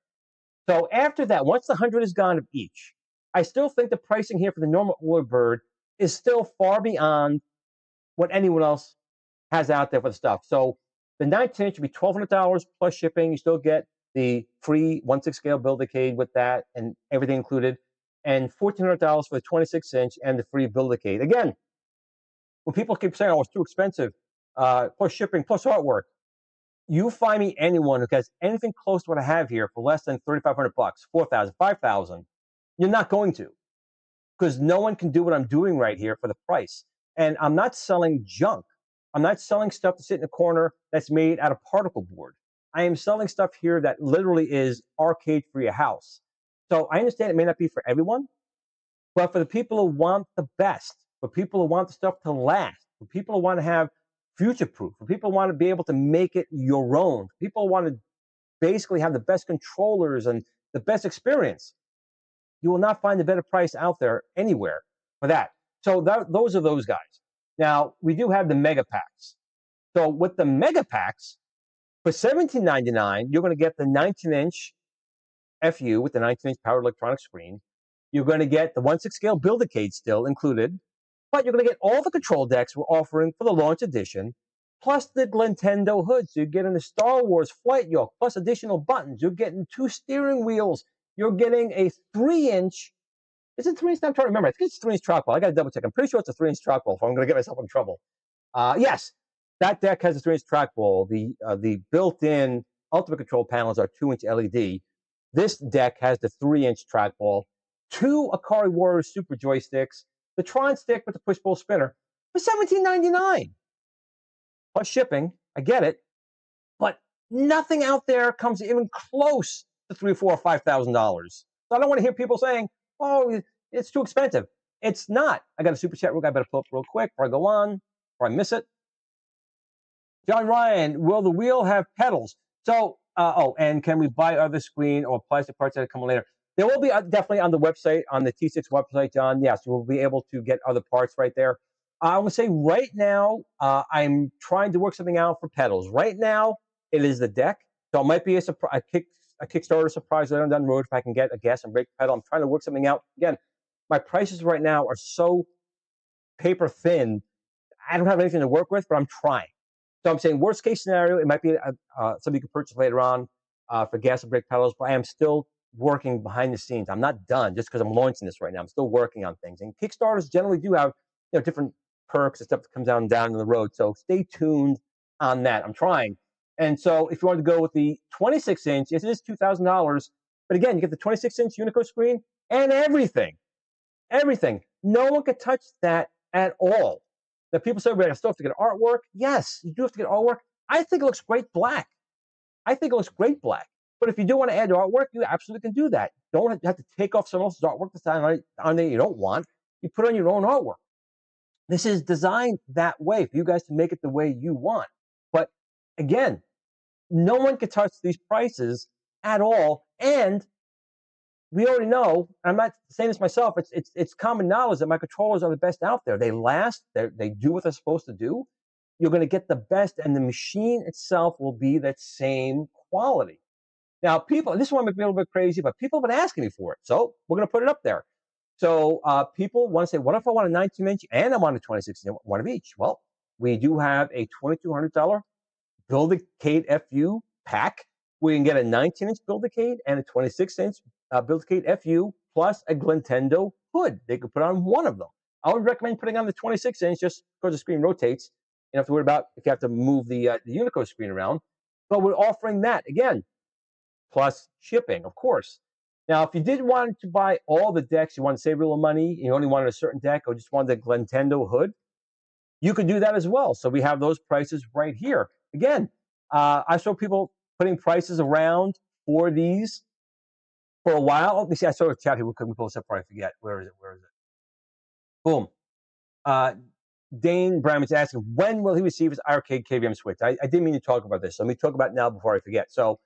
So after that, once the 100 is gone of each, I still think the pricing here for the normal Order Bird is still far beyond what anyone else has out there for the stuff. So the 19-inch would be $1,200 plus shipping. You still get the free 1/6 scale Build-A-Cade with that and everything included. and $1,400 for the 26-inch and the free Build-A-Cade. Again, when people keep saying, oh, it's too expensive, plus shipping, plus artwork, you find me anyone who has anything close to what I have here for less than $3,500, $4,000, $5,000, you're not going to, because no one can do what I'm doing right here for the price. And I'm not selling junk. I'm not selling stuff to sit in a corner that's made out of particle board. I am selling stuff here that literally is arcade for your house. So I understand it may not be for everyone, but for the people who want the best, for people who want the stuff to last, for people who want to have future-proof, for people who want to be able to make it your own, for people who want to basically have the best controllers and the best experience, you will not find a better price out there anywhere for that. So those are those guys. Now, we do have the mega packs. So with the mega packs, for $17.99, you're going to get the 19-inch FU with the 19-inch powered electronic screen. You're going to get the 1/6 scale Build-A-Cade still included, but you're going to get all the control decks we're offering for the launch edition, plus the Glintendo hood. So you're getting the Star Wars flight yoke, plus additional buttons. You're getting 2 steering wheels. You're getting a 3-inch. Is it 3-inch? I'm trying to remember. I think it's 3-inch trackball. I got to double check. I'm pretty sure it's a 3-inch trackball, so I'm going to get myself in trouble. Yes, that deck has a 3-inch trackball. The built-in Ultimate Control panels are 2-inch LED. This deck has the 3-inch trackball, 2 Ikari Warriors Super Joysticks, the Tron stick with the push-pull spinner for $17.99. Plus shipping, I get it, but nothing out there comes even close to $3,000, $4,000, or $5,000. So I don't want to hear people saying, oh, it's too expensive. It's not. I got a super chat room I better pull up real quick before I go on, before I miss it. John Ryan, will the wheel have pedals? So, and can we buy other screen or plastic parts that come later? There will be definitely on the website, on the T6 website, John. Yes, we'll be able to get other parts right there. I would say right now, I'm trying to work something out for pedals. Right now, it is the deck. So it might be a Kickstarter surprise later down the road if I can get a gas and brake pedal. I'm trying to work something out. Again, my prices right now are so paper thin. I don't have anything to work with, but I'm trying. So I'm saying worst case scenario, it might be something you can purchase later on for gas and brake pedals, but I am still working behind the scenes. I'm not done just because I'm launching this right now. I'm still working on things. And Kickstarters generally do have different perks and stuff that comes down the road. So stay tuned on that. I'm trying. And so if you want to go with the 26-inch, yes, it is $2,000. But again, you get the 26-inch Unico screen and everything. Everything. No one can touch that at all. Now, people say, I still have to get artwork. Yes, you do have to get artwork. I think it looks great black. But if you do want to add artwork, you absolutely can do that. Don't have to take off someone else's artwork that's on there you don't want. You put on your own artwork. This is designed that way for you guys to make it the way you want. But again, no one can touch these prices at all. And we already know, I'm not saying this myself, it's common knowledge that my controllers are the best out there. They last, they do what they're supposed to do. You're going to get the best, and the machine itself will be that same quality. Now, people, this one might be a little bit crazy, but people have been asking me for it. So we're going to put it up there. So people want to say, what if I want a 19-inch and I want a 26-inch, one of each? Well, we do have a $2,200 Build-A-Cade FU pack. We can get a 19-inch Build-A-Cade and a 26-inch Build-A-Cade FU plus a Glintendo hood. They could put on one of them. I would recommend putting on the 26-inch just because the screen rotates. You don't have to worry about if you have to move the Unico screen around. But we're offering that, again, plus shipping, of course. Now, if you did want to buy all the decks, you want to save a little money, you only wanted a certain deck or just wanted the Glintendo hood, you could do that as well. So we have those prices right here. Again, I saw people putting prices around for these for a while. Let me see. I saw a chat here. We couldn't pull this up before I forget. Where is it? Boom. Dane Brown is asking, when will he receive his arcade KVM switch? I didn't mean to talk about this. So let me talk about it now before I forget. So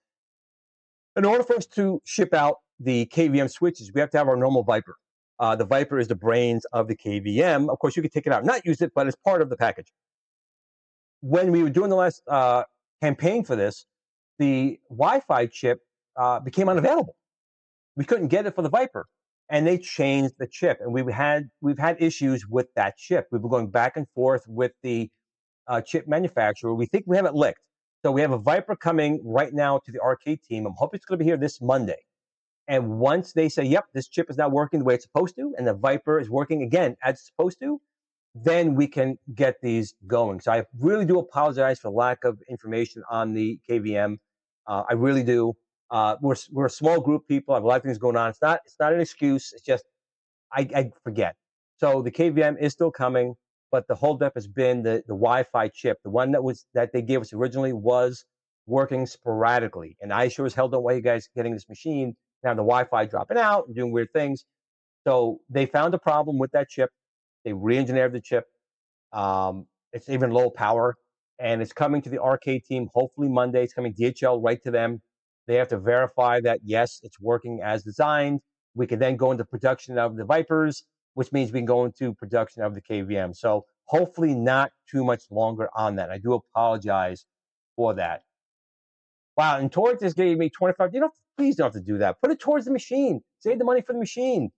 in order for us to ship out the KVM switches, we have to have our normal Viper. The Viper is the brains of the KVM. Of course, you could take it out, not use it, but it's part of the package. When we were doing the last campaign for this, the Wi-Fi chip became unavailable. We couldn't get it for the Viper, and they changed the chip. And we've had issues with that chip. We've been going back and forth with the chip manufacturer. We think we have it licked. So we have a Viper coming right now to the arcade team. I'm hoping it's going to be here this Monday. And once they say, yep, this chip is not working the way it's supposed to, and the Viper is working again as it's supposed to, then we can get these going. So I really do apologize for lack of information on the KVM. I really do. We're a small group of people. I have a lot of things going on. It's not an excuse. It's just I forget. So the KVM is still coming, but the holdup has been the Wi-Fi chip. The one that they gave us originally was working sporadically, and I sure as hell don't want you guys getting this machine and have the Wi-Fi dropping out and doing weird things. So they found a problem with that chip. They re-engineered the chip. It's even low power, and it's coming to the arcade team. Hopefully Monday. It's coming DHL right to them. They have to verify that yes, it's working as designed. We can then go into production of the Vipers, which means we can go into production of the KVM. So hopefully not too much longer on that. I do apologize for that. Wow, and Torque just gave me 25. Please don't have to do that. Put it towards the machine. Save the money for the machine.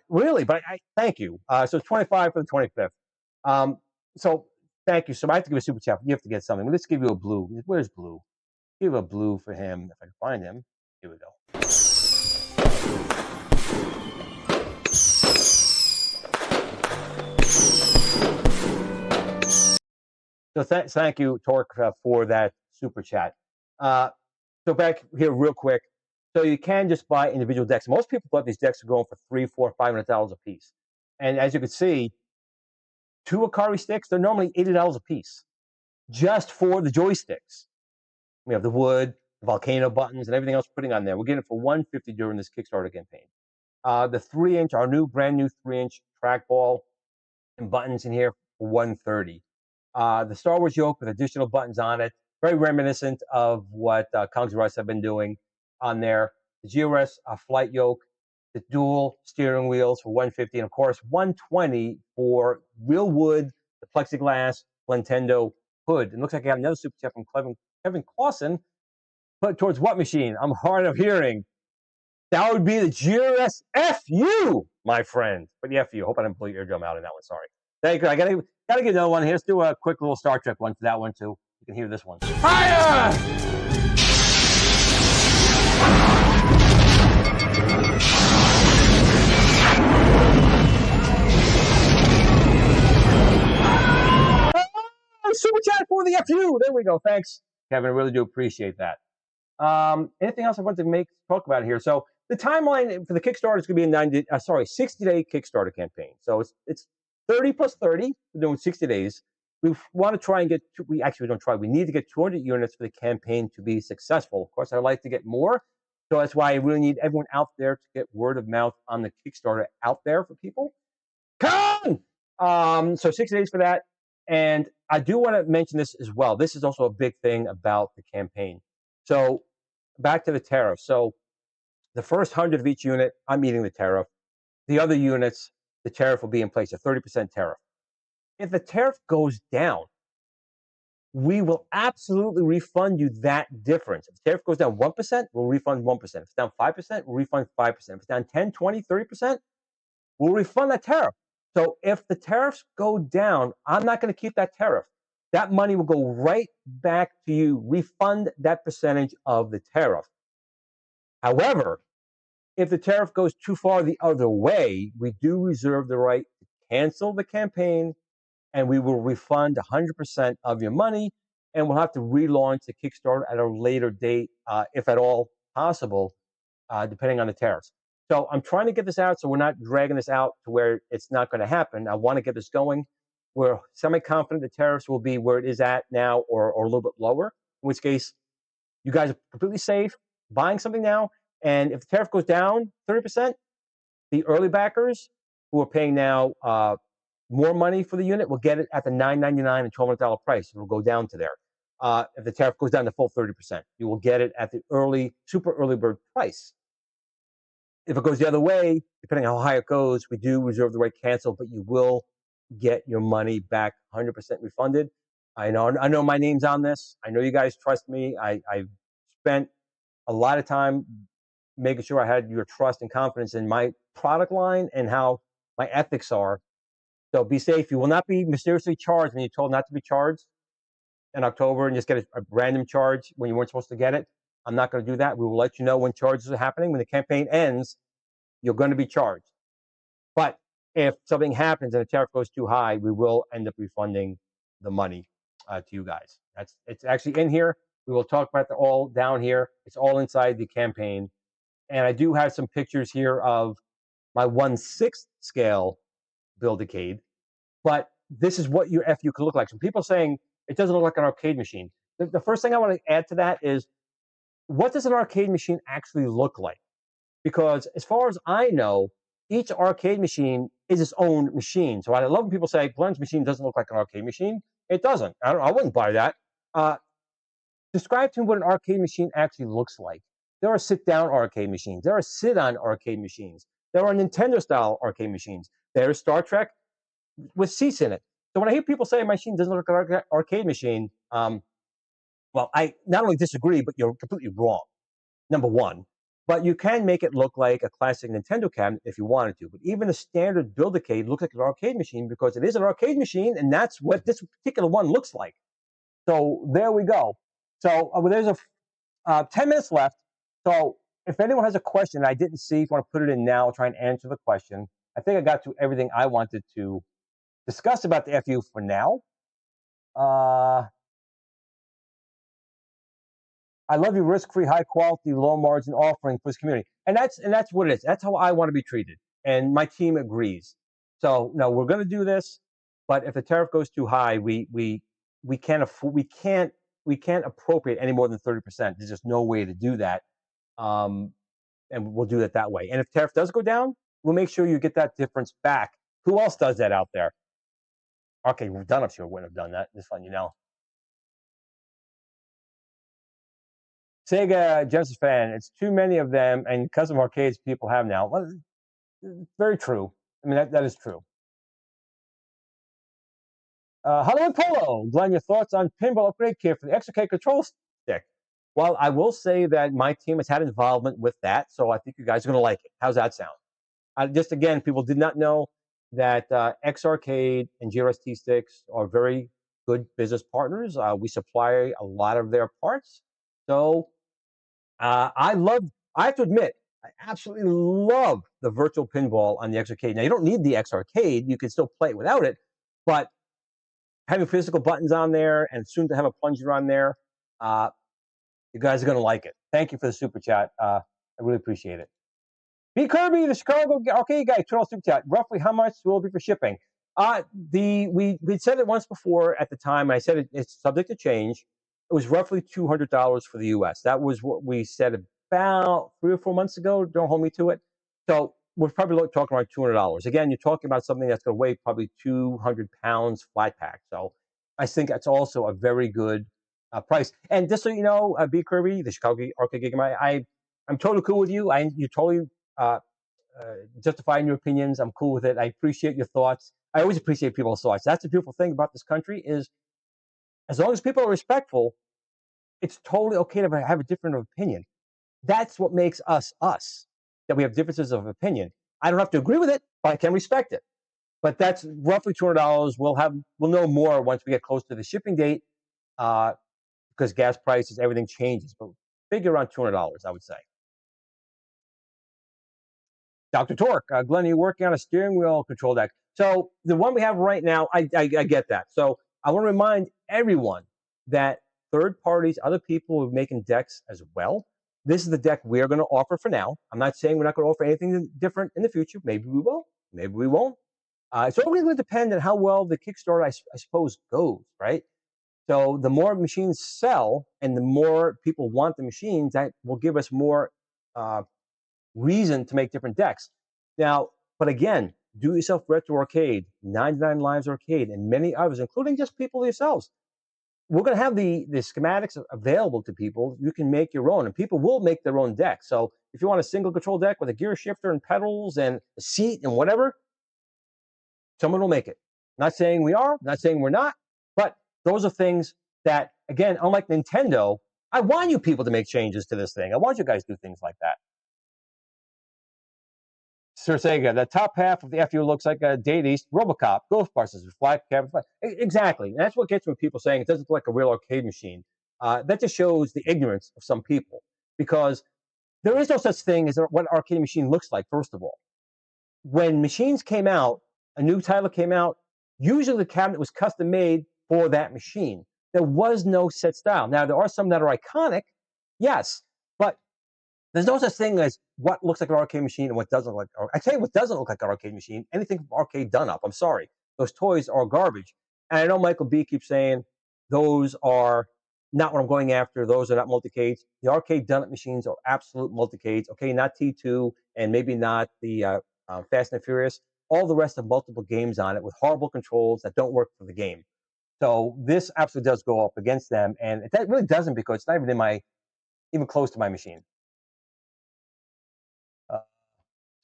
Really, but I thank you. So it's 25 for the 25th. So thank you. So I have to give a super chat. You have to get something. Let's give you a blue. Where's blue? Give a blue for him if I can find him. Here we go. So thank you, Torque, for that super chat. So back here real quick. So you can just buy individual decks. Most people thought these decks are going for $300, $400, $500 a piece. And as you can see, 2 Ikari sticks, they're normally $80 a piece, just for the joysticks. We have the wood, the volcano buttons, and everything else we're putting on there. We're getting it for $150 during this Kickstarter campaign. The 3-inch, our brand new 3-inch trackball and buttons in here for $130. The Star Wars yoke with additional buttons on it, very reminiscent of what Kongs Rush have been doing on there. The GRS flight yoke, the dual steering wheels for $150, and of course $120 for real wood, the plexiglass Nintendo hood. It looks like I got another super chat from Kevin Clausen. Put towards what machine? I'm hard of hearing. That would be the GRS FU, my friend. But the FU. Hope I didn't blow your eardrum out in that one. Sorry. Thank you. I gotta get another one here. Let's do a quick little Star Trek one for that one too. You can hear this one. Fire! Super chat for the FU. There we go. Thanks, Kevin. I really do appreciate that. Anything else I want to talk about here? So the timeline for the Kickstarter is going to be a 60-day Kickstarter campaign. So it's 30 plus 30. We're doing 60 days. We want to try and get. We don't try. We need to get 200 units for the campaign to be successful. Of course, I'd like to get more. So that's why I really need everyone out there to get word of mouth on the Kickstarter out there for people. Come on! So 60 days for that. And I do want to mention this as well. This is also a big thing about the campaign. So back to the tariff. So the first 100 of each unit, I'm eating the tariff. The other units, the tariff will be in place, a 30% tariff. If the tariff goes down, we will absolutely refund you that difference. If the tariff goes down 1%, we'll refund 1%. If it's down 5%, we'll refund 5%. If it's down 10, 20, 30%, we'll refund that tariff. So if the tariffs go down, I'm not going to keep that tariff. That money will go right back to you, refund that percentage of the tariff. However, if the tariff goes too far the other way, we do reserve the right to cancel the campaign, and we will refund 100% of your money, and we'll have to relaunch the Kickstarter at a later date, if at all possible, depending on the tariffs. So I'm trying to get this out so we're not dragging this out to where it's not going to happen. I want to get this going. We're semi-confident the tariffs will be where it is at now or a little bit lower, in which case you guys are completely safe buying something now. And if the tariff goes down 30%, the early backers who are paying now more money for the unit will get it at the $999 and $1,200 price. It will go down to there. If the tariff goes down to full 30%, you will get it at the super early bird price. If it goes the other way, depending on how high it goes, we do reserve the right to cancel, but you will get your money back 100% refunded. I know my name's on this. I know you guys trust me. I've spent a lot of time making sure I had your trust and confidence in my product line and how my ethics are. So be safe. You will not be mysteriously charged when you're told not to be charged in October and just get a random charge when you weren't supposed to get it. I'm not going to do that. We will let you know when charges are happening. When the campaign ends, you're going to be charged. But if something happens and the tariff goes too high, we will end up refunding the money to you guys. It's actually in here. We will talk about it all down here. It's all inside the campaign. And I do have some pictures here of my 1/6 scale Build-A-Cade. But this is what your FU could look like. So people saying it doesn't look like an arcade machine. The first thing I want to add to that is, what does an arcade machine actually look like? Because as far as I know, each arcade machine is its own machine. So I love when people say Glenn's machine doesn't look like an arcade machine. It doesn't. I wouldn't buy that. Describe to me what an arcade machine actually looks like. There are sit-down arcade machines. There are sit-on arcade machines. There are Nintendo-style arcade machines. There's Star Trek with seats in it. So when I hear people say my machine doesn't look like an arcade machine, well, I not only disagree, but you're completely wrong, number one. But you can make it look like a classic Nintendo cabinet if you wanted to. But even a standard Build-A-Cade looks like an arcade machine because it is an arcade machine, and that's what this particular one looks like. So there we go. So there's 10 minutes left. So if anyone has a question I didn't see, if you want to put it in now, I'll try and answer the question. I think I got to everything I wanted to discuss about the FU for now. I love your risk-free, high-quality, low-margin offering for this community, and that's what it is. That's how I want to be treated, and my team agrees. So no, we're going to do this, but if the tariff goes too high, we can't appropriate any more than 30%. There's just no way to do that, and we'll do it that way. And if tariff does go down, we'll make sure you get that difference back. Who else does that out there? Okay, we've done it. Sure, wouldn't have done that. Just letting you know. Sega Genesis fan, it's too many of them, and custom arcades people have now. Well, very true. I mean, that is true. Hollywood Polo, Glenn, your thoughts on pinball upgrade kit for the XRK control stick? Well, I will say that my team has had involvement with that, so I think you guys are going to like it. How's that sound? Just again, people did not know that XRcade and GRS sticks are very good business partners. We supply a lot of their parts. So I have to admit, I absolutely love the virtual pinball on the XRcade. Now, you don't need the XRcade. You can still play it without it. But having physical buttons on there and soon to have a plunger on there, you guys are going to like it. Thank you for the super chat. I really appreciate it. B. Kirby, the Chicago arcade guy, $2 super chat. Roughly how much will it be for shipping? We said it once before at the time. I said it's subject to change. It was roughly $200 for the U.S. That was what we said about 3 or 4 months ago. Don't hold me to it. So we're probably talking around $200. Again, you're talking about something that's going to weigh probably 200 pounds flat pack. So I think that's also a very good price. And just so you know, B. Kirby, the Chicago arcade gig, I'm totally cool with you. You totally justifying your opinions. I'm cool with it. I appreciate your thoughts. I always appreciate people's thoughts. That's the beautiful thing about this country is, as long as people are respectful, it's totally okay to have a different opinion. That's what makes us us, that we have differences of opinion. I don't have to agree with it, but I can respect it. But that's roughly $200. We'll know more once we get close to the shipping date, because gas prices, everything changes. But figure around $200, I would say. Dr. Torque, Glenn, are you working on a steering wheel control deck? So the one we have right now, I get that. So I want to remind everyone that third parties, other people are making decks as well. This is the deck we are going to offer for now. I'm not saying we're not going to offer anything different in the future. Maybe we will. Maybe we won't. It's always going to depend on how well the Kickstarter, I suppose, goes, right? So the more machines sell and the more people want the machines, that will give us more reason to make different decks. Now, but again, Do-It-Yourself Retro Arcade, 99 Lives Arcade, and many others, including just people yourselves. We're going to have the schematics available to people. You can make your own, and people will make their own deck. So if you want a single control deck with a gear shifter and pedals and a seat and whatever, someone will make it. Not saying we are, not saying we're not, but those are things that, again, unlike Nintendo, I want you people to make changes to this thing. I want you guys to do things like that. Sir Sega, the top half of the FU looks like a Date East Robocop, Ghostbusters, flat cabin. Exactly. And that's what gets me people saying it doesn't look like a real arcade machine. That just shows the ignorance of some people. because there is no such thing as what an arcade machine looks like, first of all. When machines came out, a new title came out, usually the cabinet was custom made for that machine. There was no set style. Now, there are some that are iconic, yes, but there's no such thing as what looks like an arcade machine and what doesn't look like. I tell you what doesn't look like an arcade machine, anything from arcade done up. I'm sorry. Those toys are garbage. And I know Michael B keeps saying those are not what I'm going after. Those are not multicades. The arcade done up machines are absolute multicades. Okay, not T2 and maybe not the Fast and Furious. All the rest have multiple games on it with horrible controls that don't work for the game. So this absolutely does go up against them, and that really doesn't because it's not even close to my machine.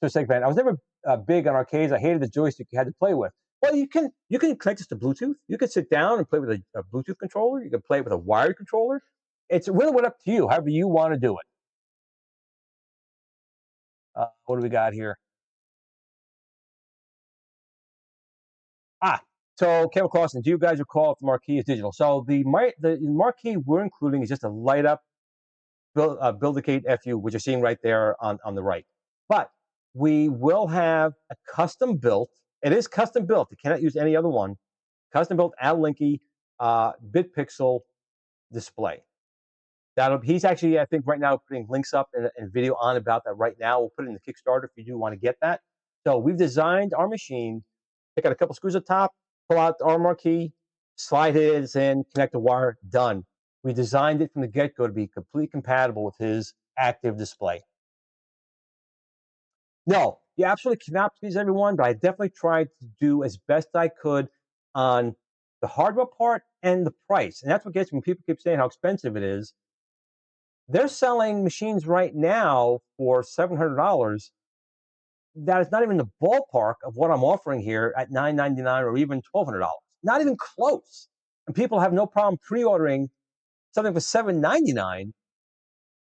I was never big on arcades. I hated the joystick you had to play with. Well, you can connect this to Bluetooth. You can sit down and play with a Bluetooth controller. You can play with a wired controller. It's really up to you, however you want to do it. What do we got here? So Kevin Clausen, do you guys recall if the marquee is digital? So the marquee we're including is just a light up Build-A-Cade FU, which you're seeing right there on the right. But we will have a custom built. It is custom built. You cannot use any other one. Custom built Al Linky bit pixel display. He's actually, I think, right now putting links up and video on about that right now. We'll put it in the Kickstarter if you do want to get that. So we've designed our machine. Take out a couple screws at the top, pull out our marquee, slide it in, connect the wire, done. We designed it from the get-go to be completely compatible with his active display. No, you absolutely cannot please everyone, but I definitely tried to do as best I could on the hardware part and the price. And that's what gets me when people keep saying how expensive it is. They're selling machines right now for $700. That is not even the ballpark of what I'm offering here at $999 or even $1,200. Not even close. And people have no problem pre-ordering something for $799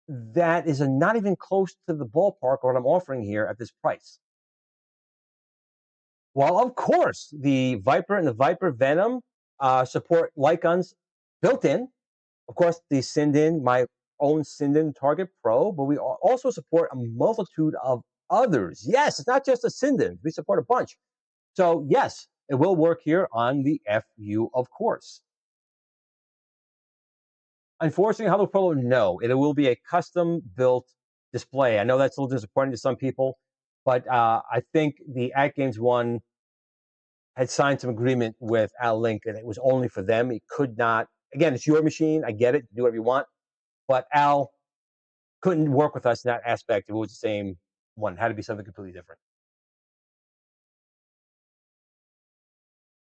that is not even close to the ballpark of what I'm offering here at this price. Well, of course, the Viper and the Viper Venom support light guns built in. Of course, the Sinden, my own Sinden Target Pro, but we also support a multitude of others. Yes, it's not just a Sinden. We support a bunch. So yes, it will work here on the FU, of course. Unfortunately, Hello Polo, no. It will be a custom-built display. I know that's a little disappointing to some people, but I think the At Games one had signed some agreement with Al Link, and it was only for them. It could not. Again, it's your machine. I get it. Do whatever you want. But Al couldn't work with us in that aspect if it was the same one. It had to be something completely different.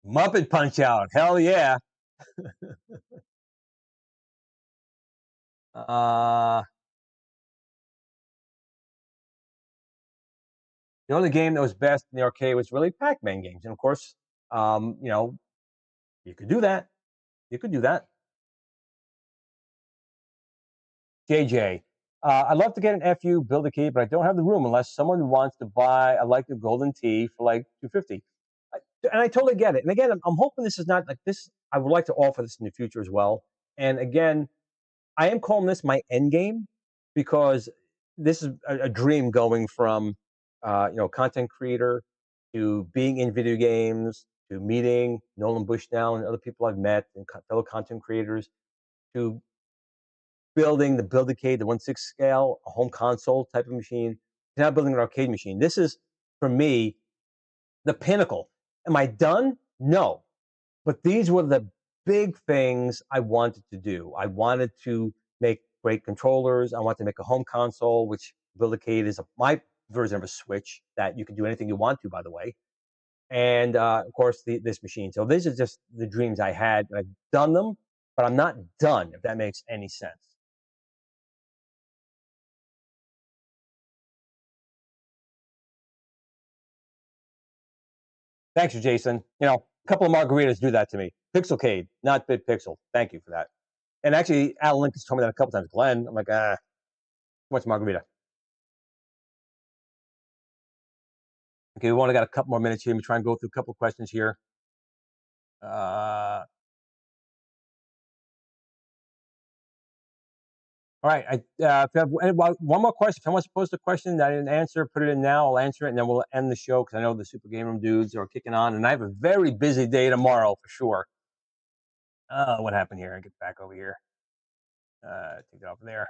Muppet Punch Out. Hell yeah. The only game that was best in the arcade was really Pac-Man games. And of course, you know, you could do that. You could do that. JJ, I'd love to get an FU Build-A-Cade, but I don't have the room unless someone wants to buy a like the Golden Tee for like $250. And I totally get it. And again, I'm hoping this is not like this. I would like to offer this in the future as well. And again, I am calling this my end game because this is a dream going from, you know, content creator to being in video games to meeting Nolan Bushnell and other people I've met and fellow content creators to building the Build-A-Cade, the 1/6 scale, a home console type of machine, to now building an arcade machine. This is, for me, the pinnacle. Am I done? No. But these were the big things I wanted to do. I wanted to make great controllers. I wanted to make a home console, which Build-A-Cade is my version of a Switch that you can do anything you want to, by the way. And, of course, this machine. So these are just the dreams I had. I've done them, but I'm not done, if that makes any sense. Thanks, Jason. You know, a couple of margaritas do that to me. Pixel-Cade, not Bit Pixel. Thank you for that. And actually, Al Link has told me that a couple times. Glenn, I'm like, too much margarita. Okay, we only got a couple more minutes here. Let me try and go through a couple of questions here. All All right. If you have one more question, if someone wants to post a question that I didn't answer, put it in now. I'll answer it, and then we'll end the show because I know the Super Game Room dudes are kicking on, and I have a very busy day tomorrow for sure. What happened here? I get back over here. Take it off there.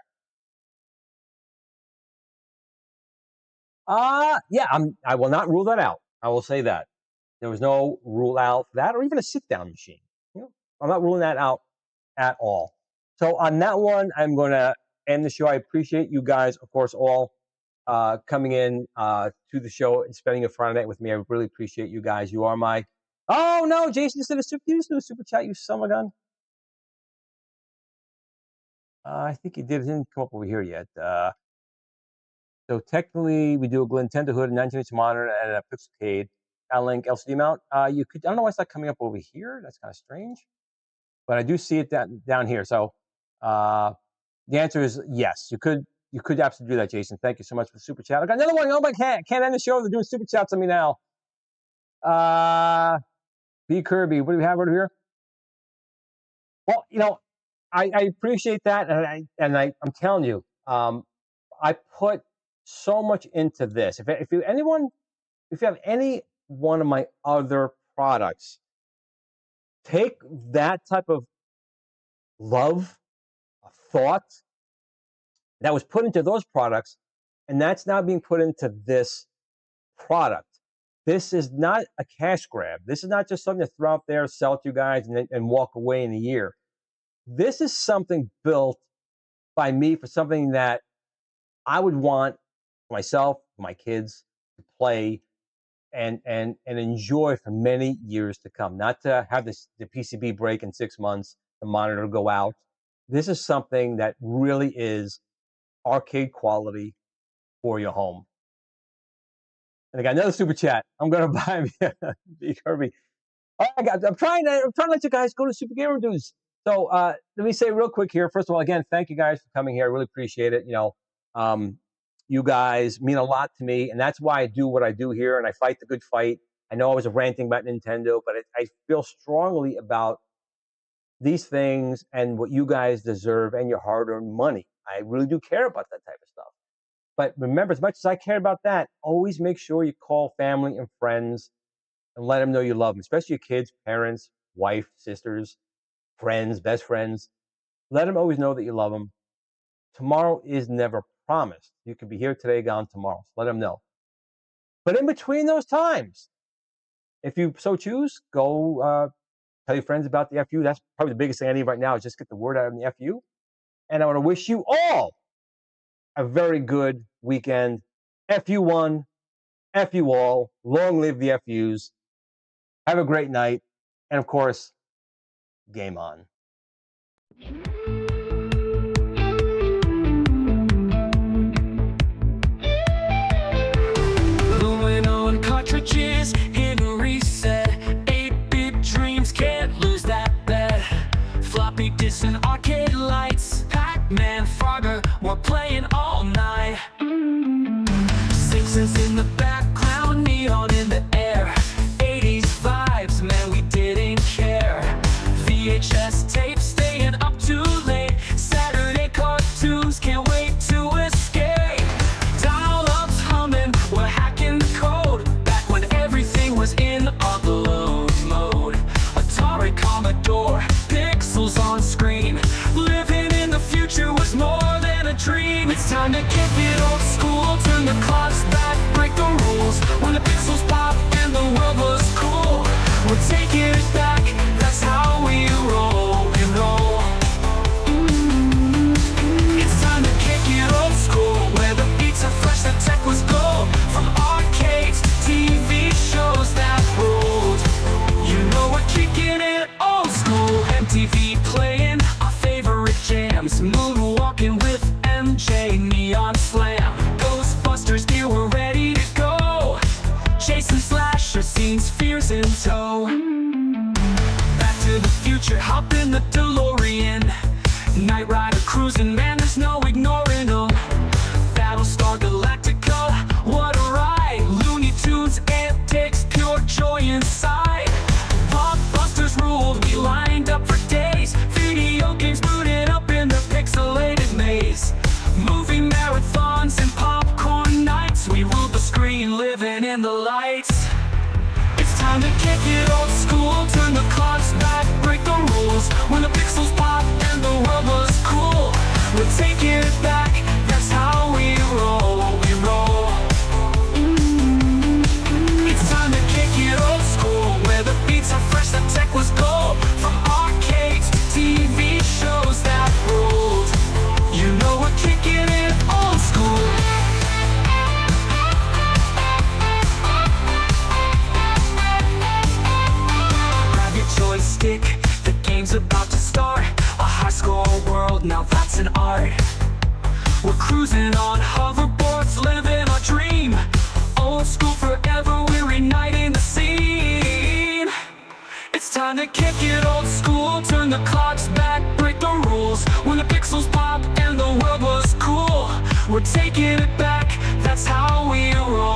Yeah, I will not rule that out. I will say that. There was no rule out for that, or even a sit-down machine. You know, I'm not ruling that out at all. So on that one, I'm going to end the show. I appreciate you guys, of course, all coming in to the show and spending a Friday night with me. I really appreciate you guys. You are my... Oh, no, Jason just did a super chat, you son of a gun. I think he did. It didn't come up over here yet. So technically, we do a Nintendo hood, a 19-inch monitor, and a Build-A-Cade link LCD mount. You could, I don't know why it's not coming up over here. That's kind of strange, but I do see it down here. So the answer is yes. You could absolutely do that, Jason. Thank you so much for the super chat. I got another one. Oh my God, can't end the show. They're doing super chats on me now. B Kirby, what do we have over here? Well, you know, I appreciate that, and I'm telling you, I put so much into this. If you have any one of my other products, take that type of love, thought that was put into those products, and that's now being put into this product. This is not a cash grab. This is not just something to throw out there, sell it to you guys, and walk away in a year. This is something built by me for something that I would want myself, my kids to play and enjoy for many years to come. Not to have the PCB break in 6 months, the monitor go out. This is something that really is arcade quality for your home. And I got another super chat. I'm gonna buy me Kirby. All right, guys, I'm trying to let you guys go to Super Gamer Dudes. So let me say real quick here. First of all, again, thank you guys for coming here. I really appreciate it. You know, you guys mean a lot to me, and that's why I do what I do here, and I fight the good fight. I know I was ranting about Nintendo, but I feel strongly about these things and what you guys deserve and your hard-earned money. I really do care about that type of stuff. But remember, as much as I care about that, always make sure you call family and friends and let them know you love them, especially your kids, parents, wife, sisters, friends, best friends. Let them always know that you love them. Tomorrow is never promised. You could be here today, gone tomorrow. So let them know. But in between those times, if you so choose, go tell your friends about the FU. That's probably the biggest thing I need right now is just get the word out on the FU. And I want to wish you all a very good weekend. FU1, FU all, long live the FUs. Have a great night. And of course, game on. Gluing on cartridges, hidden reset. 8-bit dreams, can't lose that bet. Floppy disks and arcade lights. Pac-Man, Frogger, we're playing all night. Simpsons in the background, neon in the air. 80s vibes, man, we didn't care. VHS tapes, staying up too late. Saturday cartoons, can't wait to escape. Dial-ups humming, we're hacking the code. Back when everything was in upload mode. Atari, Commodore, pixels on screen. Living in the future was more than a dream. It's time to kick it old school. Turn the clocks back, break the rules. When the pixels pop and the world was cool. We're taking it back, that's how we roll, you know. It's time to kick it old school, where the beats are fresh, the tech was gold. From arcades, TV shows that ruled. You know we're kicking it old school. MTV playing our favorite jams. Moonwalking with MJ, Neon Slam. Ghostbusters, here we're ready to go. Jason Slasher scenes, fears in tow. Back to the future, hop in the DeLorean. Knight Rider cruising, man, there's no ignoring them. Battlestar Galactica, what a ride. Looney Tunes, antics, pure joy inside. Blockbusters ruled, we lined up for days. Video games booted up in the pixelated maze. it old school, turn the clocks back, break the rules. When the pixels pop and the world was cool, we're taking it back, that's how we roll, we roll. It's time to kick it old school, where the beats are fresh, the tech was gold. From arcades to TV shows that ruled, you know we're kicking it old school. Grab your joystick, the game's about to start. A high score world, now that's an art. We're cruising on hoverboards, living our dream. Old school forever, we're igniting the scene. It's time to kick it old school, turn the clocks back, break the rules. When the pixels pop and the world was cool, we're taking it back, that's how we roll.